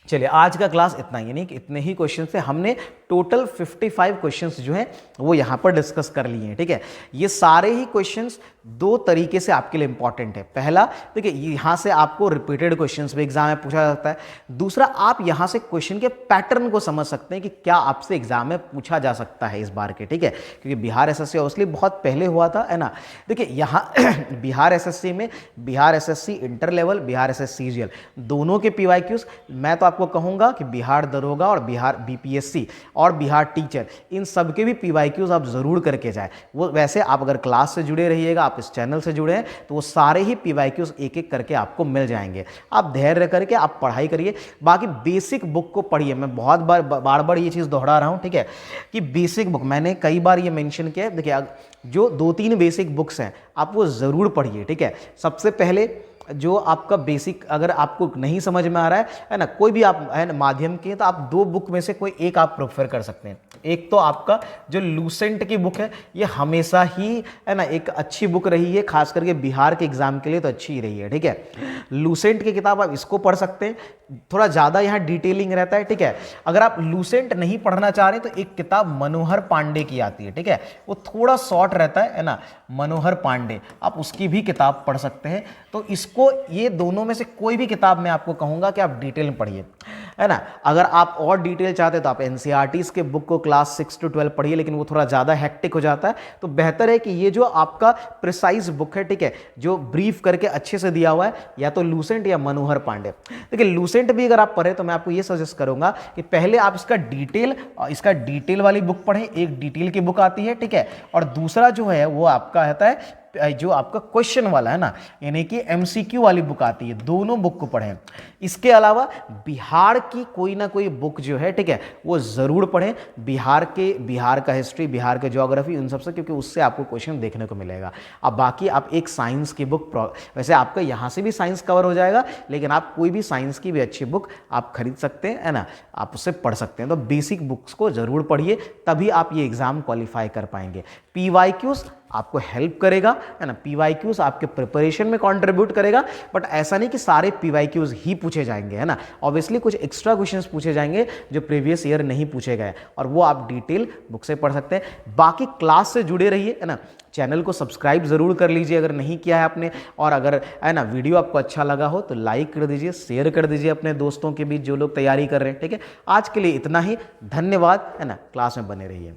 S1: चलिए आज का क्लास इतना ही, यानी कि इतने ही क्वेश्चन से हमने टोटल 55 क्वेश्चंस जो हैं वो यहाँ पर डिस्कस कर लिए हैं, ठीक है। ये सारे ही क्वेश्चंस दो तरीके से आपके लिए इंपॉर्टेंट है। पहला देखिए, यहाँ से आपको रिपीटेड क्वेश्चंस भी एग्जाम में पूछा जाता है। दूसरा, आप यहाँ से क्वेश्चन के पैटर्न को समझ सकते हैं कि क्या आपसे एग्जाम में पूछा जा सकता है इस बार के, ठीक है, क्योंकि बिहार एसएससी ऑब्वियसली बहुत पहले हुआ था, है ना। देखिए यहाँ बिहार एसएससी में, Bihar SSC inter level, Bihar SSC CGL दोनों के पीवाईक्यूज, मैं तो आपको कहूँगा कि बिहार दरोगा और बिहार बीपीएससी और बिहार टीचर, इन सब के भी पीवाईक्यूज आप जरूर करके जाए। वो वैसे आप अगर क्लास से जुड़े रहिएगा, आप इस चैनल से जुड़े हैं, तो वो सारे ही पीवाईक्यूज एक एक करके आपको मिल जाएंगे। आप धैर्य करके आप पढ़ाई करिए, बाकी बेसिक बुक को पढ़िए। मैं बहुत बार ये चीज़ दोहरा रहा हूँ, ठीक है, कि बेसिक बुक मैंने कई बार ये मेंशन किया है। देखिए जो 2-3 बेसिक बुक्स हैं आप वो ज़रूर पढ़िए, ठीक है। सबसे पहले जो आपका बेसिक, अगर आपको नहीं समझ में आ रहा है ना, कोई भी आप है ना माध्यम के, तो आप 2 बुक में से कोई एक आप प्रेफर कर सकते हैं। एक तो आपका जो लूसेंट की बुक है, ये हमेशा ही है ना एक अच्छी बुक रही है, खास करके बिहार के एग्जाम के लिए तो अच्छी ही रही है, ठीक है। लूसेंट की किताब आप इसको पढ़ सकते हैं, थोड़ा ज़्यादा यहाँ डिटेलिंग रहता है, ठीक है। अगर आप लूसेंट नहीं पढ़ना चाह रहे तो एक किताब मनोहर पांडे की आती है, ठीक है, वो थोड़ा शॉर्ट रहता है ना, मनोहर पांडे, आप उसकी भी किताब पढ़ सकते हैं। तो इसको, ये दोनों में से कोई भी किताब मैं आपको कहूँगा कि आप डिटेल में पढ़िए, है ना। अगर आप और डिटेल चाहते हैं तो आप एनसीईआरटी के बुक को क्लास 6 to 12 पढ़िए, लेकिन वो थोड़ा ज़्यादा हेक्टिक हो जाता है। तो बेहतर है कि ये जो आपका प्रिसाइज बुक है, ठीक है, जो ब्रीफ करके अच्छे से दिया हुआ है, या तो लूसेंट या मनोहर पांडे। देखिए लूसेंट भी अगर आप पढ़े तो मैं आपको ये सजेस्ट करूंगा कि पहले आप इसका डिटेल वाली बुक पढ़ें, एक डिटेल की बुक आती है, ठीक है, और दूसरा जो है वो आपका रहता है जो आपका क्वेश्चन वाला है ना, यानी कि एमसीक्यू वाली बुक आती है, दोनों बुक को पढ़ें। इसके अलावा बिहार की कोई ना कोई बुक जो है, ठीक है, वो ज़रूर पढ़ें, बिहार का हिस्ट्री, बिहार का ज्योग्राफी, उन सबसे, क्योंकि उससे आपको क्वेश्चन देखने को मिलेगा। अब बाकी आप एक साइंस की बुक, वैसे आपका यहाँ से भी साइंस कवर हो जाएगा, लेकिन आप कोई भी साइंस की भी अच्छी बुक आप खरीद सकते हैं, है ना, आप उससे पढ़ सकते हैं। तो बेसिक बुक्स को ज़रूर पढ़िए, तभी आप ये एग्ज़ाम क्वालिफाई कर पाएंगे। पीवाईक्यूज आपको हेल्प करेगा, है ना, पीवाईक्यूज आपके प्रिपरेशन में कंट्रीब्यूट करेगा, बट ऐसा नहीं कि सारे पीवाईक्यूज ही पूछे जाएंगे, है ना। ऑब्वियसली कुछ एक्स्ट्रा क्वेश्चंस पूछे जाएंगे जो प्रीवियस ईयर नहीं पूछे गए, और वो आप डिटेल बुक से पढ़ सकते हैं। बाकी क्लास से जुड़े रहिए, है ना, चैनल को सब्सक्राइब जरूर कर लीजिए अगर नहीं किया है आपने, और अगर है ना वीडियो आपको अच्छा लगा हो तो लाइक कर दीजिए, शेयर कर दीजिए अपने दोस्तों के बीच जो लोग तैयारी कर रहे हैं, ठीक है। आज के लिए इतना ही, धन्यवाद, है ना, क्लास में बने रहिए।